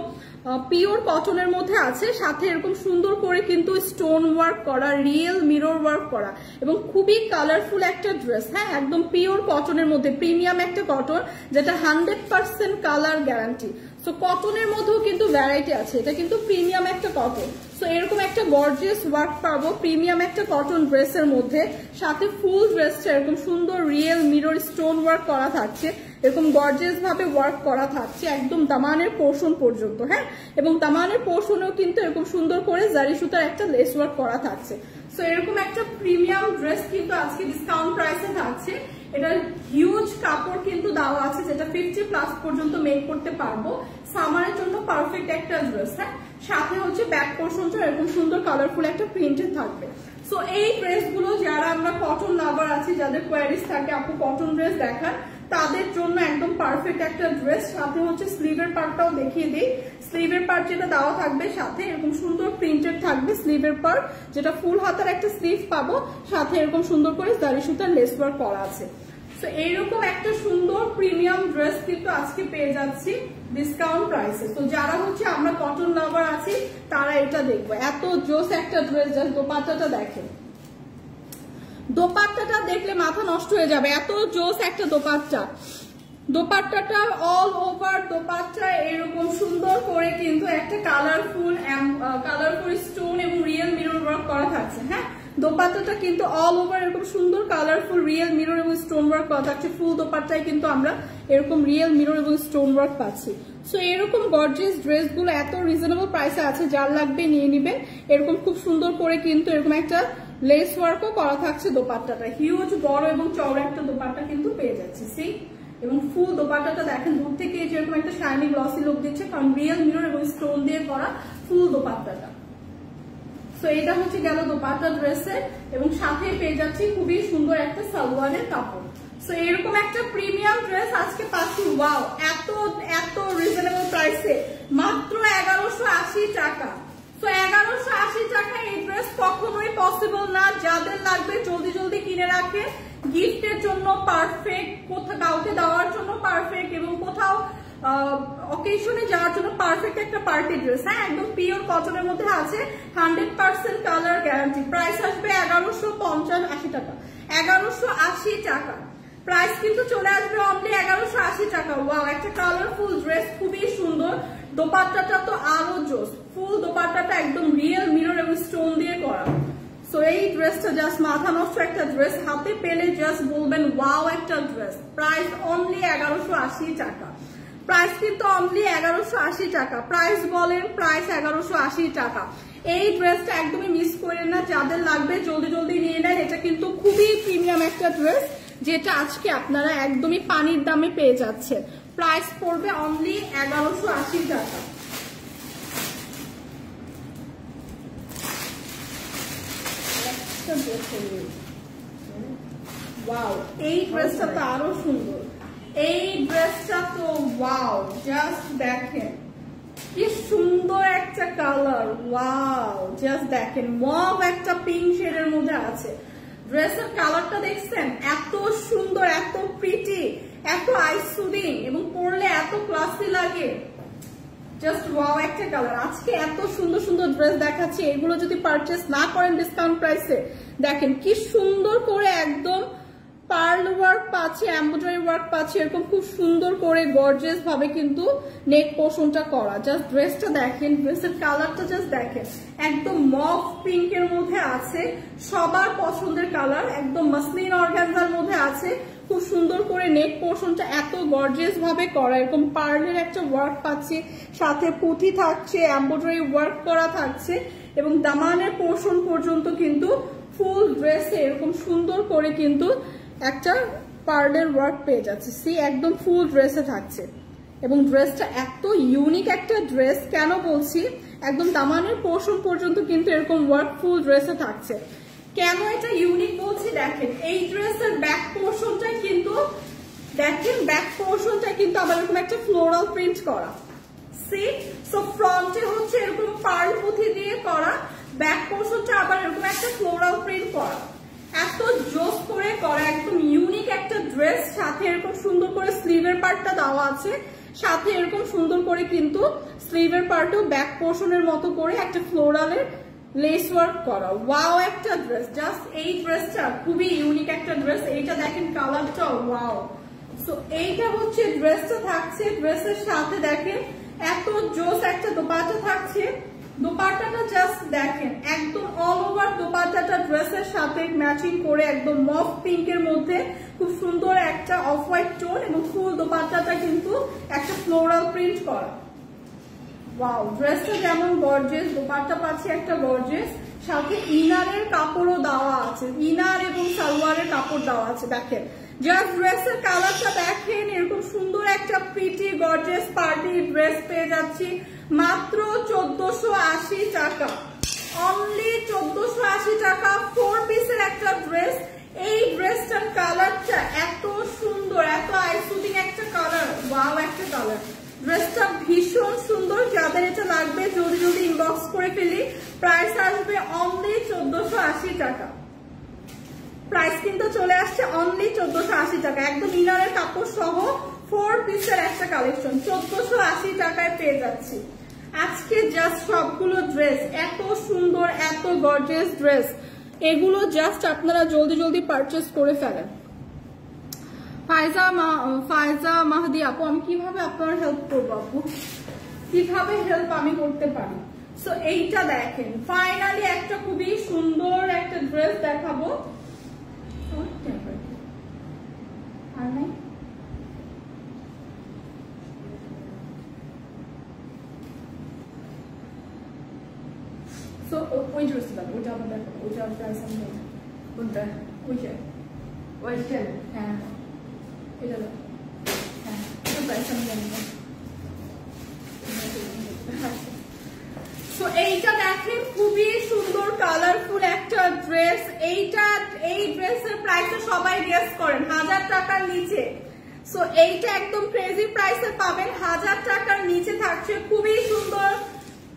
পিওর কটনের মধ্যে আছে, সাথে এরকম সুন্দর করে কিন্তু স্টোন ওয়ার্ক করা, রিয়েল মিরর ওয়ার্ক করা এবং খুবই কালারফুল একটা ড্রেস। হ্যাঁ, একদম পিওর কটনের মধ্যে, প্রিমিয়াম একটা কটন যেটা 100% কালার গ্যারান্টি। সো কটনের মধ্যেও কিন্তু ভ্যারাইটি আছে, এটা কিন্তু প্রিমিয়াম একটা কটন। সো এরকম একটা গর্জিয়াস ওয়ার্ক পাবো প্রিমিয়াম একটা কটন ড্রেসের মধ্যে, সাথে ফুল ড্রেসটা এরকম সুন্দর রিয়েল মিরর স্টোন ওয়ার্ক করা থাকছে, এরকম গর্জিয়াস ভাবে ওয়ার্ক করা থাকছে একদম দামানের পোর্শন পর্যন্ত। হ্যাঁ, এবং দামানের পোর্শনেও কিন্তু এরকম সুন্দর করে জারি সুতার একটা লেস ওয়ার্ক করা থাকছে। সো এরকম একটা প্রিমিয়াম ড্রেস কিন্তু আজকে ডিসকাউন্ট প্রাইসে থাকছে। এটার হিউজ কাপড় কিন্তু দেওয়া আছে, যেটা 50+ পর্যন্ত মেক করতে পারবো। সামারের জন্য পারফেক্ট একটা ড্রেস। হ্যাঁ, সাথে হচ্ছে ব্যাক পোর্শনটা এরকম সুন্দর কালারফুল একটা প্রিন্টেড থাকবে। সো এই ড্রেসগুলো যারা আমরা কটন লাভার আছি, যাদের কোয়ারিজ থাকে আপু কটন ড্রেস দেখার, তাদের জন্য একদম পারফেক্ট একটা ড্রেস। সাথে হচ্ছে স্লিভের পার্টটাও দেখিয়ে দিই। স্লিভের পার্ট যেটা দেওয়া থাকবে, সাথে এরকম সুন্দর প্রিন্টেড থাকবে স্লিভের পার্ট, যেটা ফুল হাতার একটা স্লিভ পাবো, সাথে এরকম সুন্দর করে জারি সুতার লেস ওয়ার্ক করা আছে। তো এইরকম একটা সুন্দর প্রিমিয়াম ড্রেস কিন্তু আজকে পেয়ে যাচ্ছি ডিসকাউন্ট প্রাইসে। তো যারা হচ্ছে আমরা কটন লাভার আছি তারা এটা দেখবো, এত জোস একটা ড্রেস। জাস্ট দোপাট্টাটা দেখেন, দোপাট্টাটা দেখলে মাথা নষ্ট হয়ে যাবে, এত জোস একটা দোপাট্টা। দোপাট্টাটা অল ওভার দোপাট্টা এরকম সুন্দর করে কিন্তু একটা কালারফুল স্টোন এবং রিয়েল মিরর ওয়ার্ক করা থাকছে। হ্যাঁ, দোপাট্টাটা কিন্তু অল ওভার এরকম সুন্দর কালারফুল রিয়েল মিরর এবং স্টোন ওয়ার্ক করা থাকছে। ফুল দোপাট্টায় কিন্তু আমরা এরকম রিয়েল মিরর এবং স্টোন ওয়ার্ক পাচ্ছি। সো এরকম গর্জিয়াস ড্রেসগুলো এত রিজনেবল প্রাইসে আছে, যার লাগবে নিয়ে নিবেন। এরকম খুব সুন্দর করে কিন্তু এরকম একটা লেস ওয়ার্কও করা থাকছে দোপাট্টাটা। হিউজ বড় এবং চওড়া একটা দোপাট্টা কিন্তু পেয়ে যাচ্ছে। সি এবং ফুল দোপাট্টাটা দেখেন, দূর থেকে যেরকম একটা শাইনি গ্লসি লুক দিচ্ছে, কারণ রিয়েল মিরর এবং স্টোন দিয়ে করা ফুল দোপাট্টাটা। সো এটা হচ্ছে গেল দোপাট্টা ড্রেসের, এবং সাথে পেয়ে যাচ্ছি খুবই সুন্দর একটা সালোয়ারের কাপড়। সো এরকম একটা প্রিমিয়াম ড্রেস আজকে পাচ্ছি। ওয়াও, এত এত রিজনেবল প্রাইসে মাত্র 1180 টাকা। তো 1180 টাকা এই ড্রেস কখনোই পসিবল না। যাদের লাগবে জলদি জলদি কিনে রাখে, গিফটের জন্য পারফেক্ট, কোথাও কাউকে দেওয়ার জন্য পারফেক্ট, এবং কোথাও অকেশনে যাওয়ার জন্য পারফেক্ট একটা পার্টি ড্রেস। হ্যাঁ, একদম পিওর কটনের মধ্যে আছে, 100% কালার গ্যারান্টি। প্রাইস আসবে 1150 টাকা। 1180 টাকা প্রাইস কিন্তু চলে আসবে অনলি 1180 টাকা। ওয়াও, একটা কালারফুল ড্রেস, খুবই সুন্দর। দোপাট্টাটা তো আরো জোস, ফুল দোপাট্টাটা একদম রিয়েল মিরর এবং স্টোন দিয়ে করা। সো এই ড্রেসটা জাস্ট মাথা নষ্ট একটা ড্রেস, হাতে পেলে জাস্ট বলবেন ওয়াও একটা ড্রেস। প্রাইস অনলি 1180 টাকা। প্রাইস কিন্তু অনলি 1180 টাকা। প্রাইস বলেন, প্রাইস 1180 টাকা। এই ড্রেসটা একদমই মিস করেন না, যাদের লাগবে জলদি জলদি নিয়ে নেন। এটা কিন্তু খুবই প্রিমিয়াম একটা ড্রেস, যেটা আজকে আপনারা একদমই পানির দামে পেয়ে যাচ্ছেন। প্রাইস পড়বে অনলি 1180 টাকা। ওয়াও, এই ড্রেসটা তো আরো সুন্দর। এই ড্রেসটা তো ওয়াও, জাস্ট দেখেন কি সুন্দর একটা কালার। ওয়াও, জাস্ট দেখেন, মভ একটা পিঙ্ক শেডের মধ্যে আছে। ড্রেসের কালারটা দেখছেন, এত সুন্দর, এত প্রিটি, এত আইসুদিং, এবং পরলে এত ক্লাসি লাগে। জাস্ট ওয়াও একটা কালার। আজকে এত সুন্দর সুন্দর ড্রেস দেখাচ্ছি, এগুলো যদি পারচেস না করেন ডিসকাউন্ট প্রাইসে, দেখেন কি সুন্দর করে একদম পার্ল ওয়ার্ক পাচ্ছি, এমব্রয়ডারি ওয়ার্ক পাচ্ছি, এরকম খুব সুন্দর করে গর্জিয়াস ভাবে কিন্তু নেক পোর্শনটা করা। জাস্ট ড্রেসটা দেখেন, ড্রেসের কালারটা জাস্ট দেখেন, একদম মভ পিঙ্কের মধ্যে আছে, সবার পছন্দের কালার, একদম মাসলিন অর্গানজার মধ্যে আছে। খুব সুন্দর করে নেক পোর্শনটা এত গর্জিয়াস ভাবে করা, এরকম পার্লের একটা ওয়ার্ক পাচ্ছি, সাথে পুঁথি থাকছে, এমব্রয়ডারি ওয়ার্ক করা থাকছে, এবং দামানের পোর্শন পর্যন্ত কিন্তু ফুল ড্রেসে এরকম সুন্দর করে কিন্তু একটা পার্লের ওয়ার্ক পেয়ে যাচ্ছে। সি একদম ফুল ড্রেসে থাকছে, এবং ড্রেসটা এত ইউনিক একটা ড্রেস। কেন বলছি, একদম দামানের পোর্শন পর্যন্ত কিন্তু এরকম ওয়ার্ক ফুল ড্রেসে থাকছে। কেন এটা ইউনিক বলছি, দেখেন এই ড্রেসের ব্যাক পোর্শনটা কিন্তু দেখেন, ব্যাক পোর্শনটা কিন্তু আবার এরকম একটা ফ্লোরাল প্রিন্ট করা। সি, সো ফ্রন্টে হচ্ছে এরকম পার্ল পুঁথি দিয়ে করা, ব্যাক পোর্শনটা আবার এরকম একটা ফ্লোরাল প্রিন্ট করা। এত জোস করে করা, একদম ইউনিক একটা ড্রেস। সাথে এরকম সুন্দর করে স্লিভের পার্টটা দেওয়া আছে, সাথে এরকম সুন্দর করে কিন্তু স্লিভের পার্টেও ব্যাক পোর্শনের মতো করে একটা ফ্লোরালের লেস ওয়ার্ক করা। ওয়াও একটা ড্রেস, জাস্ট এই ড্রেসটা খুবই ইউনিক একটা ড্রেস। এইটা দেখেন কালারটা ওয়াও। সো এইটা হচ্ছে ড্রেসটা থাকছে, ড্রেসের সাথে দেখেন এত জোস একটা দোপাট্টা থাকছে। দোপাট্টাটা জাস্ট দেখেন একদম অল ওভার দোপাট্টাটা ড্রেসের সাথে ম্যাচিং করে একদম মফ পিঙ্কের মধ্যে খুব সুন্দর একটা অফ হোয়াইট টোন এবং ফুল দোপাট্টাটা কিন্তু একটা ফ্লোরাল প্রিন্ট করা। ওয়াও, ড্রেসটা যেমন গর্জিয়াস, দোপাট্টা পাচ্ছে একটা গর্জিয়াস, সাথে ইনারের কাপড়ও দেওয়া আছে, ইনার এবং সালোয়ারের কাপড় দেওয়া আছে। দেখেন জাস্ট ড্রেসের কালারটা দেখেন, এরকম সুন্দর একটা প্রিটি গর্জিয়াস পার্টি ড্রেস পেয়ে যাচ্ছি মাত্র 1480 টাকা। অনলি 1480 টাকা 4 পিসের একটা ড্রেস। এই ড্রেসটার কালারটা এত সুন্দর, এত আই সুদিং একটা কালার, ওয়াও একটা কালার। ড্রেসটা ভীষণ সুন্দর, যাদের এটা লাগবে জলদি জলদি ইনবক্স করে ফেলি। প্রাইস আসবে অনলি 1480 টাকা। প্রাইস কিন্তু চলে আসছে অনলি 1480 টাকা, একদম ইনারের কাপড় সহ 4 পিসের একটা কালেকশন 1480 টাকায় পেয়ে যাচ্ছি আজকে। জাস্ট সবগুলো ড্রেস এত সুন্দর, এত গর্জিয়াস ড্রেস, এগুলো জাস্ট আপনারা জলদি জলদি পারচেস করে ফেলেন। ফায়জা মাহদি আপু, আমি কিভাবে আপনার হেল্প করবো আপু, কিভাবে হেল্প আমি করতে পারি? সো এইটা দেখেন ফাইনালি একটা খুবই সুন্দর একটা ড্রেস দেখাবো। আর নাই সো ওই ড্রেসটা ওইটা আমরা দেখো, ওইটা প্রাইস আমি নেই কোনটা, ওইটা ওইটা হ্যাঁ এটা হ্যাঁ এটা প্রাইস আমি জানি না। সো এইটা দেখেন খুবই সুন্দর কালারফুল একটা ড্রেস। এই ড্রেসের প্রাইসে সবাই গেস করেন 1000 টাকার নিচে। সো এইটা একদম ক্রেজি প্রাইসে পাবেন, 1000 টাকার নিচে থাকছে। খুবই সুন্দর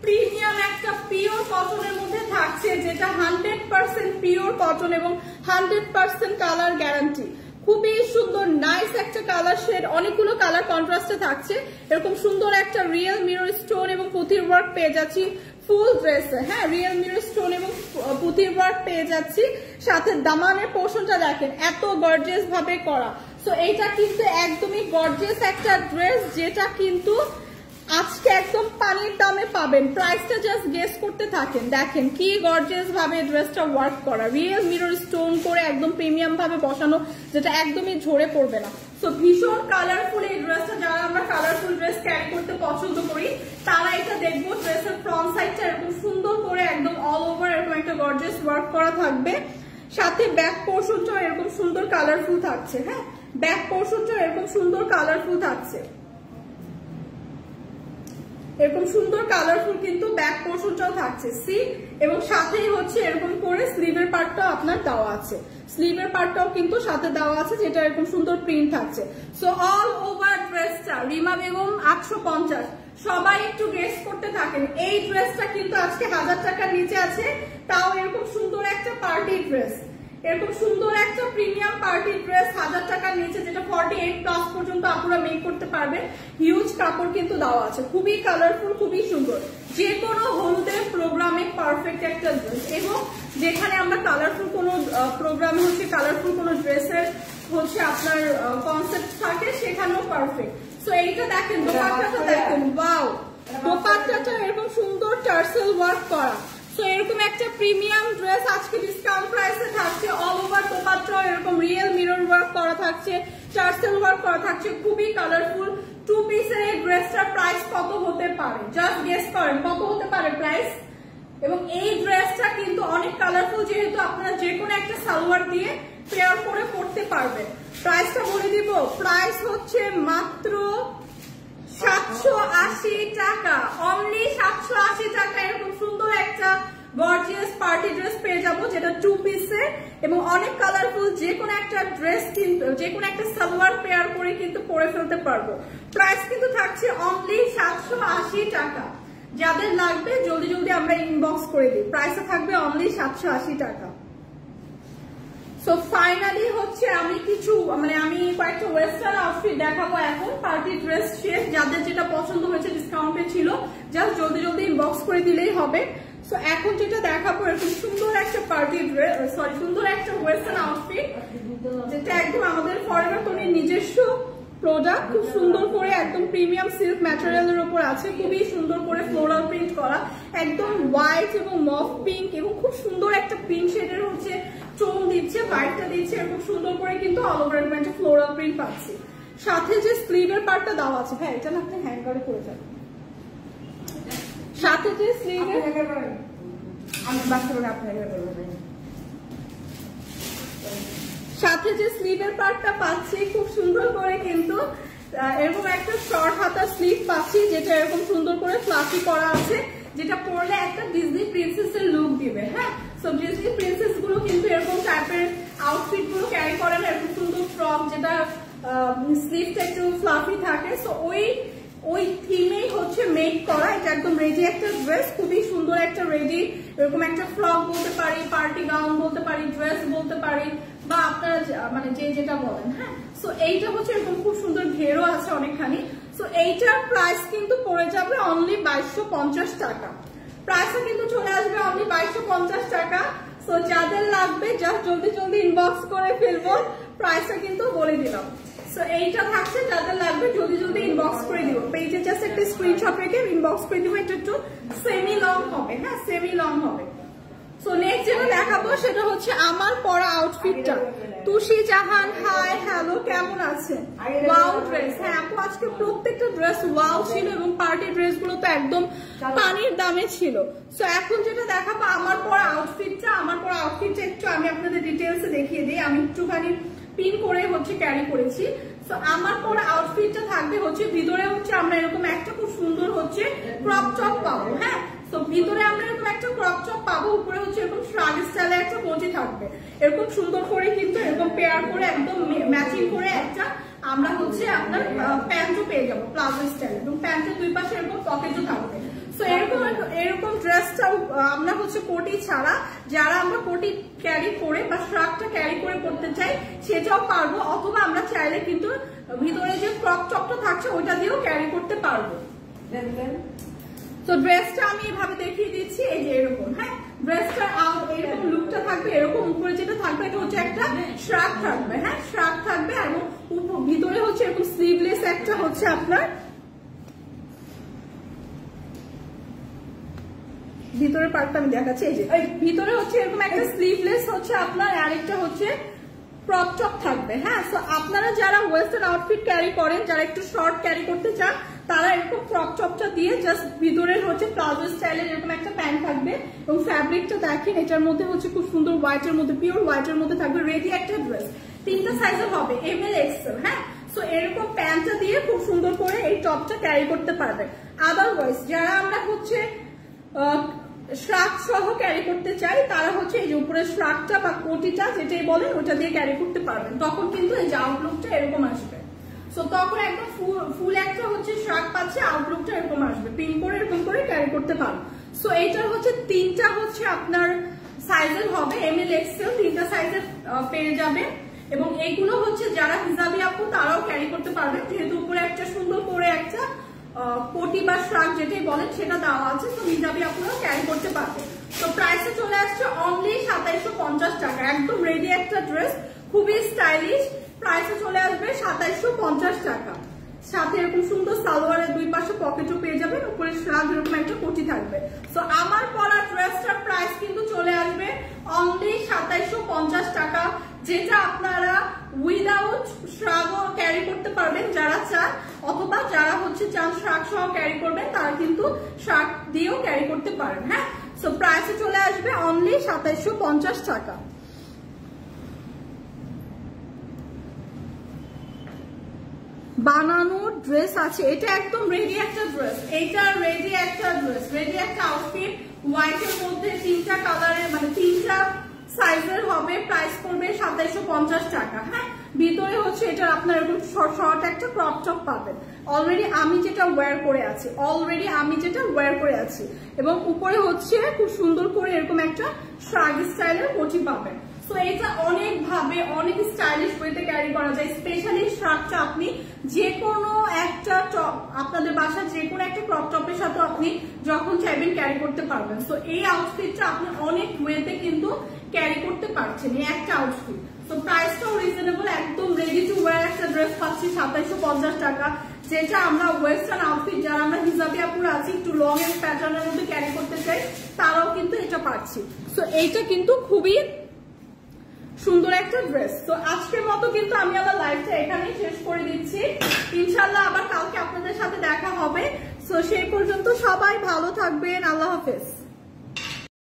প্রিমিয়াম একটা পিওর কটনের মধ্যে থাকছে, যেটা 100% পিওর কটন এবং 100% কালার গ্যারান্টি। খুবই সুন্দর নাইস একটা কালার শেড, অনেকগুলো কালার কন্ট্রাস্টে থাকছে। এরকম সুন্দর একটা রিয়েল মিরর স্টোন এবং পুঁতির ওয়ার্ক পেয়ে যাচ্ছি ফুল ড্রেসে। হ্যাঁ, রিয়েল মিরর স্টোন এবং পুঁতির ওয়ার্ক পেয়ে যাচ্ছি, সাথে দামানের পোর্শনটা দেখেন এত গর্জিয়াস ভাবে করা। সো এইটা কিন্তু একদমই গর্জিয়াস একটা ড্রেস, যেটা কিন্তু আজকে একদম পানির দামে পাবেন। প্রাইসটা জাস্ট গেস করতে থাকেন। দেখেন কি গর্জিয়াস ভাবে ড্রেসটা ওয়ার্ক করা, রিয়েল মিরর স্টোন করে একদম প্রিমিয়াম ভাবে বসানো, যেটা একদমই ঝরে পড়বে না। সো ভীষণ কালারফুল এই ড্রেসটা, যারা আমরা কালারফুল ড্রেস ক্যারি করতে পছন্দ করি তারা এটা দেখবো। ড্রেসের ফ্রন্ট সাইডটা এরকম সুন্দর করে একদম অল ওভার এরকম একটা গর্জিয়াস ওয়ার্ক করা থাকবে, সাথে ব্যাক পোর্শনটাও এরকম সুন্দর কালারফুল থাকছে। হ্যাঁ, ব্যাক পোর্শনটাও এরকম সুন্দর কালারফুল থাকছে, এরকম সুন্দর কালারফুল কিন্তু ব্যাক পোর্শনটাও থাকছে সি, এবং সাথেই হচ্ছে এরকম করে স্লিভের পার্টটাও আপনার দেওয়া আছে, স্লিভের পার্টটাও কিন্তু সাথে দেওয়া আছে, যেটা এরকম সুন্দর প্রিন্ট থাকছে। সো অল ওভার ড্রেসটা রিমা বেগম 850। সবাই একটু গেস করতে থাকেন। এই ড্রেসটা কিন্তু আজকে 1000 টাকার নিচে আছে, তাও এরকম সুন্দর একটা পার্টি ড্রেস, এরকম সুন্দর একটা প্রিমিয়াম পার্টি ড্রেস 1000 টাকার নিচে, যেটা 48+ পর্যন্ত আপনারা মেক করতে পারবেন। হিউজ কাপড় কিন্তু দেওয়া আছে, খুবই কালারফুল, খুবই সুন্দর, যে কোনো হলুদের প্রোগ্রামে পারফেক্ট একটা ড্রেস। এবং যেখানে আমরা কালারফুল কোনো প্রোগ্রামে হচ্ছে কালারফুল কোনো ড্রেসের হচ্ছে আপনার কনসেপ্ট থাকে, সেখানেও পারফেক্ট। সো এইটা দেখেন, দোপাট্টাটা দেখেন, ওয়াও, দোপাট্টাটা এরকম সুন্দর টার্সেল ওয়ার্ক করা। তো এরকম একটা প্রিমিয়াম ড্রেস আজকে ডিসকাউন্ট প্রাইসে থাকছে। অল ওভার দোপাট্টা এরকম রিয়েল মিরর ওয়ার্ক করা থাকছে, টার্সেল ওয়ার্ক করা থাকছে, খুবই কালারফুল। 2 পিসের এই ড্রেসটার প্রাইস কত হতে পারে? জাস্ট গেস করেন কত হতে পারে প্রাইস। এবং এই ড্রেসটা কিন্তু অনেক কালারফুল, যেহেতু আপনারা যে কোনো একটা সালোয়ার দিয়ে পেয়ার করে পরতে পারবেন। প্রাইসটা বলে দিব, প্রাইস হচ্ছে মাত্র 780 টাকা, অনলি 780 টাকা। এরকম সুন্দর একটা গর্জিয়াস পার্টি ড্রেস পেয়ে যাবো, যেটা 2 পিসের এবং অনেক কালারফুল। যে কোনো একটা ড্রেস কিন্তু, যে কোনো একটা সালোয়ার পেয়ার করে কিন্তু পরে ফেলতে পারবো। প্রাইস কিন্তু থাকছে অনলি 780 টাকা। যাদের লাগবে জলদি জলদি আমরা ইনবক্স করে দিই, প্রাইসটা থাকবে অনলি 780 টাকা। সো ফাইনালি হচ্ছে আমি কয়েকটা ওয়েস্টার্ন আউটফিট দেখাবো এখন। পার্টি ড্রেস শেষ, যাদের যেটা পছন্দ হয়েছে ডিসকাউন্টে ছিল, জাস্ট জলদি জলদি ইনবক্স করে দিলেই হবে। সো এখন যেটা দেখাবো এরকম সুন্দর একটা পার্টি ড্রেস, সুন্দর একটা ওয়েস্টার্ন আউটফিট, যেটা একদম আমাদের ফরেভার তনির নিজস্ব প্রোডাক্ট। খুব সুন্দর করে একদম প্রিমিয়াম সিল্ক ম্যাটেরিয়ালের উপর আছে, খুবই সুন্দর করে ফ্লোরাল প্রিন্ট করা, একদম হোয়াইট এবং মফ পিঙ্ক এবং খুব সুন্দর একটা পিঙ্ক শেডের হচ্ছে চোন দিচ্ছে, হোয়াইটটা দিচ্ছে, খুব সুন্দর করে কিন্তু অল ওভার একটা ফ্লোরাল প্রিন্ট পাচ্ছি। সাথে যে স্লিভের পার্টটা দেওয়া আছে, হ্যাঁ এটা না আপনি হ্যাঙ্গারে করে যাবেন। সাথে যে স্লিভের সাথে যে স্লিভের পার্টটা পাচ্ছি খুব সুন্দর করে কিন্তু এরকম একটা শর্ট হাতা স্লিভ পাচ্ছি, যেটা এরকম সুন্দর করে ফ্লাফি করা আছে, যেটা পরলে একটা ডিজনি প্রিন্সেসের লুক দিবে। হ্যাঁ, সো ডিজনি প্রিন্সেস গুলো কিন্তু এরকম টাইপের আউটফিট গুলো ক্যারি করে না, এরকম সুন্দর ফ্রক যেটা স্লিভটা একটু ফ্লাফি থাকে। সো ওই থিমেই হচ্ছে মেক করা। এটা একদম রেডি একটা ড্রেস, খুবই সুন্দর একটা রেডি, এরকম একটা ফ্রক বলতে পারি, পার্টি গাউন বলতে পারি, ড্রেস বলতে পারি, বা আপনারা যে যেটা বলেন। হ্যাঁ, সো এইটা হচ্ছে এরকম খুব সুন্দর ঘেরও আছে অনেকখানি। সো এইটার প্রাইস কিন্তু পড়ে যাবে অনলি 2250 টাকা। প্রাইসটা কিন্তু চলে আসবে অনলি 2250 টাকা। সো যাদের লাগবে জাস্ট জলদি জলদি ইনবক্স করে ফেলবো, প্রাইসটা কিন্তু বলে দিলাম। সো এইটা থাকছে, যাদের লাগবে জলদি জলদি ইনবক্স করে দিব, পেজে জাস্ট একটা স্ক্রিনশট রেখে ইনবক্স করে দিব। এটা একটু সেমি লং হবে, হ্যাঁ সেমি লং হবে। সো নেক্সট যেটা দেখাবো সেটা হচ্ছে আমার পরা আউটফিটটা। তুষি জাহান, হাই হ্যালো, কেমন আছেন? ওয়াও ড্রেস, হ্যাঁ আপু আজকে প্রত্যেকটা ড্রেস ওয়াও ছিল এবং পার্টি ড্রেস গুলো তো একদম পানির দামে ছিল। সো এখন যেটা দেখাবো আমার পরা আউটফিটটা, একটু আমি আপনাদের ডিটেলসে দেখিয়ে দিই। আমি একটুখানি পিন করে হচ্ছে ক্যারি করেছি। তো আমার পরা আউটফিটটা থাকবে হচ্ছে ভিতরে হচ্ছে আমরা এরকম একটা খুব সুন্দর হচ্ছে ক্রপ টপ পাবো। হ্যাঁ, তো ভিতরে আমরা এরকম একটা ক্রপ টপ পাবো, উপরে হচ্ছে এরকম শ্রাগ স্টাইলে একটা মোজি থাকবে, এরকম সুন্দর করে কিন্তু এরকম পেয়ার করে একদম ম্যাচিং করে একটা আমরা হচ্ছে আপনার প্যান্টও পেয়ে যাবো প্লাজো স্টাইল, এবং প্যান্টের দুই পাশে এরকম পকেটও থাকবে। তো এরকম ড্রেসটাও আমরা হচ্ছে কোটি ছাড়া, যারা আমরা কোটি ক্যারি করে বা শ্রাগটা ক্যারি করে পড়তে চাই সেটাও পারবো, অথবা আমরা চাইলে কিন্তু ভিতরে যে ক্রপ টপটা থাকছে ওইটা দিয়েও ক্যারি করতে পারবো। তো ড্রেসটা আমি এভাবে দেখিয়ে দিচ্ছি, এই যে এরকম। হ্যাঁ, ড্রেসটা এরকম লুকটা থাকবে, এরকম উপরে যেটা থাকবে এটা হচ্ছে একটা শ্রাগ থাকবে। হ্যাঁ, শ্রাগ থাকবে এবং ভিতরে হচ্ছে এরকম স্লিভলেস একটা হচ্ছে আপনার ভিতরের পার্টটা আমি দেখাচ্ছি। এই যে ভিতরে হচ্ছে এরকম একটা স্লিভলেস হচ্ছে আপনার, আরেকটা হচ্ছে ক্রপ টপ থাকবে। হ্যাঁ, সো আপনারা যারা ওয়েস্টার্ন আউটফিট ক্যারি করেন, যারা একটু শর্ট ক্যারি করতে চান, তারা এরকম ক্রপ টপটা দিয়ে জাস্ট ভিতরের হচ্ছে প্লাজো স্টাইলের এরকম একটা প্যান্ট থাকবে, এবং ফ্যাব্রিকটা দেখেন এটার মধ্যে হচ্ছে খুব সুন্দর হোয়াইটের মধ্যে, পিওর হোয়াইটের মধ্যে থাকবে। রেডি একটা ড্রেস, 3টা সাইজের হবে, ML XL। হ্যাঁ, সো এরকম প্যান্টটা দিয়ে খুব সুন্দর করে এই টপটা ক্যারি করতে পারবে। আদারওয়াইজ যারা আমরা হচ্ছে শ্রাগ সহ ক্যারি করতে চাই, তারা হচ্ছে এই যে উপরে শ্রাগটা বা কোটিটা যেটাই বলেন ওটা দিয়ে ক্যারি করতে পারবেন, তখন কিন্তু এই যে আউটলুকটা এরকম আসবে। সো তখন একদম ফুল একটা হচ্ছে শ্রাগ পাচ্ছে, আউটলুকটা এরকম আসবে, পিন করে এরকম করে ক্যারি করতে পারবেন। সো এইটার হচ্ছে 3টা হচ্ছে আপনার সাইজের হবে, ML XL 3টা সাইজের পেয়ে যাবে। এবং এইগুলো হচ্ছে যারা হিজাবি আপু তারাও ক্যারি করতে পারবেন, যেহেতু উপরে একটা সুন্দর করে একটা কোটি বা শ্রাগ যেটাই বলেন সেটা দেওয়া আছে, তো হিজাবি আপনারা ক্যারি করতে পারবেন। তো প্রাইসে চলে আসছে অনলি 2750 টাকা। একদম রেডি একটা ড্রেস, খুবই স্টাইলিশ, প্রাইসে চলে আসবে 2750 টাকা। সাথে এরকম সুন্দর সালোয়ারের দুই পাশে পকেটও পেয়ে যাবেন, উপরে শ্রাগ এরকম একটা কোটি থাকবে। তো আমার পরা ড্রেসটার প্রাইস কিন্তু চলে আসবে অনলি 2750 টাকা, যেটা আপনারা উইদাউট শ্রাগও ক্যারি করতে পারবেন যারা চান, অথবা যারা হচ্ছে চান শ্রাগ সহ ক্যারি করবেন তারা কিন্তু শ্রাগ দিয়েও ক্যারি করতে পারেন। হ্যাঁ, সো প্রাইসে চলে আসবে অনলি 2750 টাকা। বানানো ড্রেস আছে, এটা একদম রেডি একটা ড্রেস, এটা রেডি একটা ড্রেস, রেডি একটা আউটফিট, হোয়াইটের মধ্যে 3টা কালারের মানে 3টা সাইজের হবে, প্রাইস পড়বে 2750 টাকা। হ্যাঁ, ভিতরে হচ্ছে এটা আপনার এরকম শর্ট একটা ক্রপ টপ পাবেন। অলরেডি আমি যেটা ওয়্যার করে আছি, এবং উপরে হচ্ছে খুব সুন্দর করে এরকম একটা শ্রাগ স্টাইলের কোটি পাবেন। সো এটা অনেক ভাবে অনেক স্টাইলিশ ওয়েতে ক্যারি করা যায়। স্পেশালি শার্টটা আপনি যে কোনো একটা টপ, আপনাদের বাসার যে কোনো একটা ক্রপ টপের সাথে আপনি যখন চাইবেন ক্যারি করতে পারবেন। সো এই আউটফিটটা আপনি অনেক ওয়েতে কিন্তু ক্যারি করতে পারছেন এই একটা আউটফিট। তো প্রাইসটাও রিজনেবল, একদম রেডি টু ওয়্যার একটা ড্রেস পাচ্ছি 2750 টাকা, যেটা আমরা ওয়েস্টার্ন আউটফিট যারা আমরা হিজাবি আপুরা আছি একটু লং এন্ড প্যাটার্নের মধ্যে ক্যারি করতে চাই তারাও কিন্তু এটা পাচ্ছি। সো এইটা কিন্তু খুবই সুন্দর একটা ড্রেস। তো আজকের মতো কিন্তু আমি আমার লাইফটা এখানেই শেষ করে দিচ্ছি। ইনশাল্লাহ আবার কালকে আপনাদের সাথে দেখা হবে। সো সেই পর্যন্ত সবাই ভালো থাকবেন। আল্লাহ হাফেজ।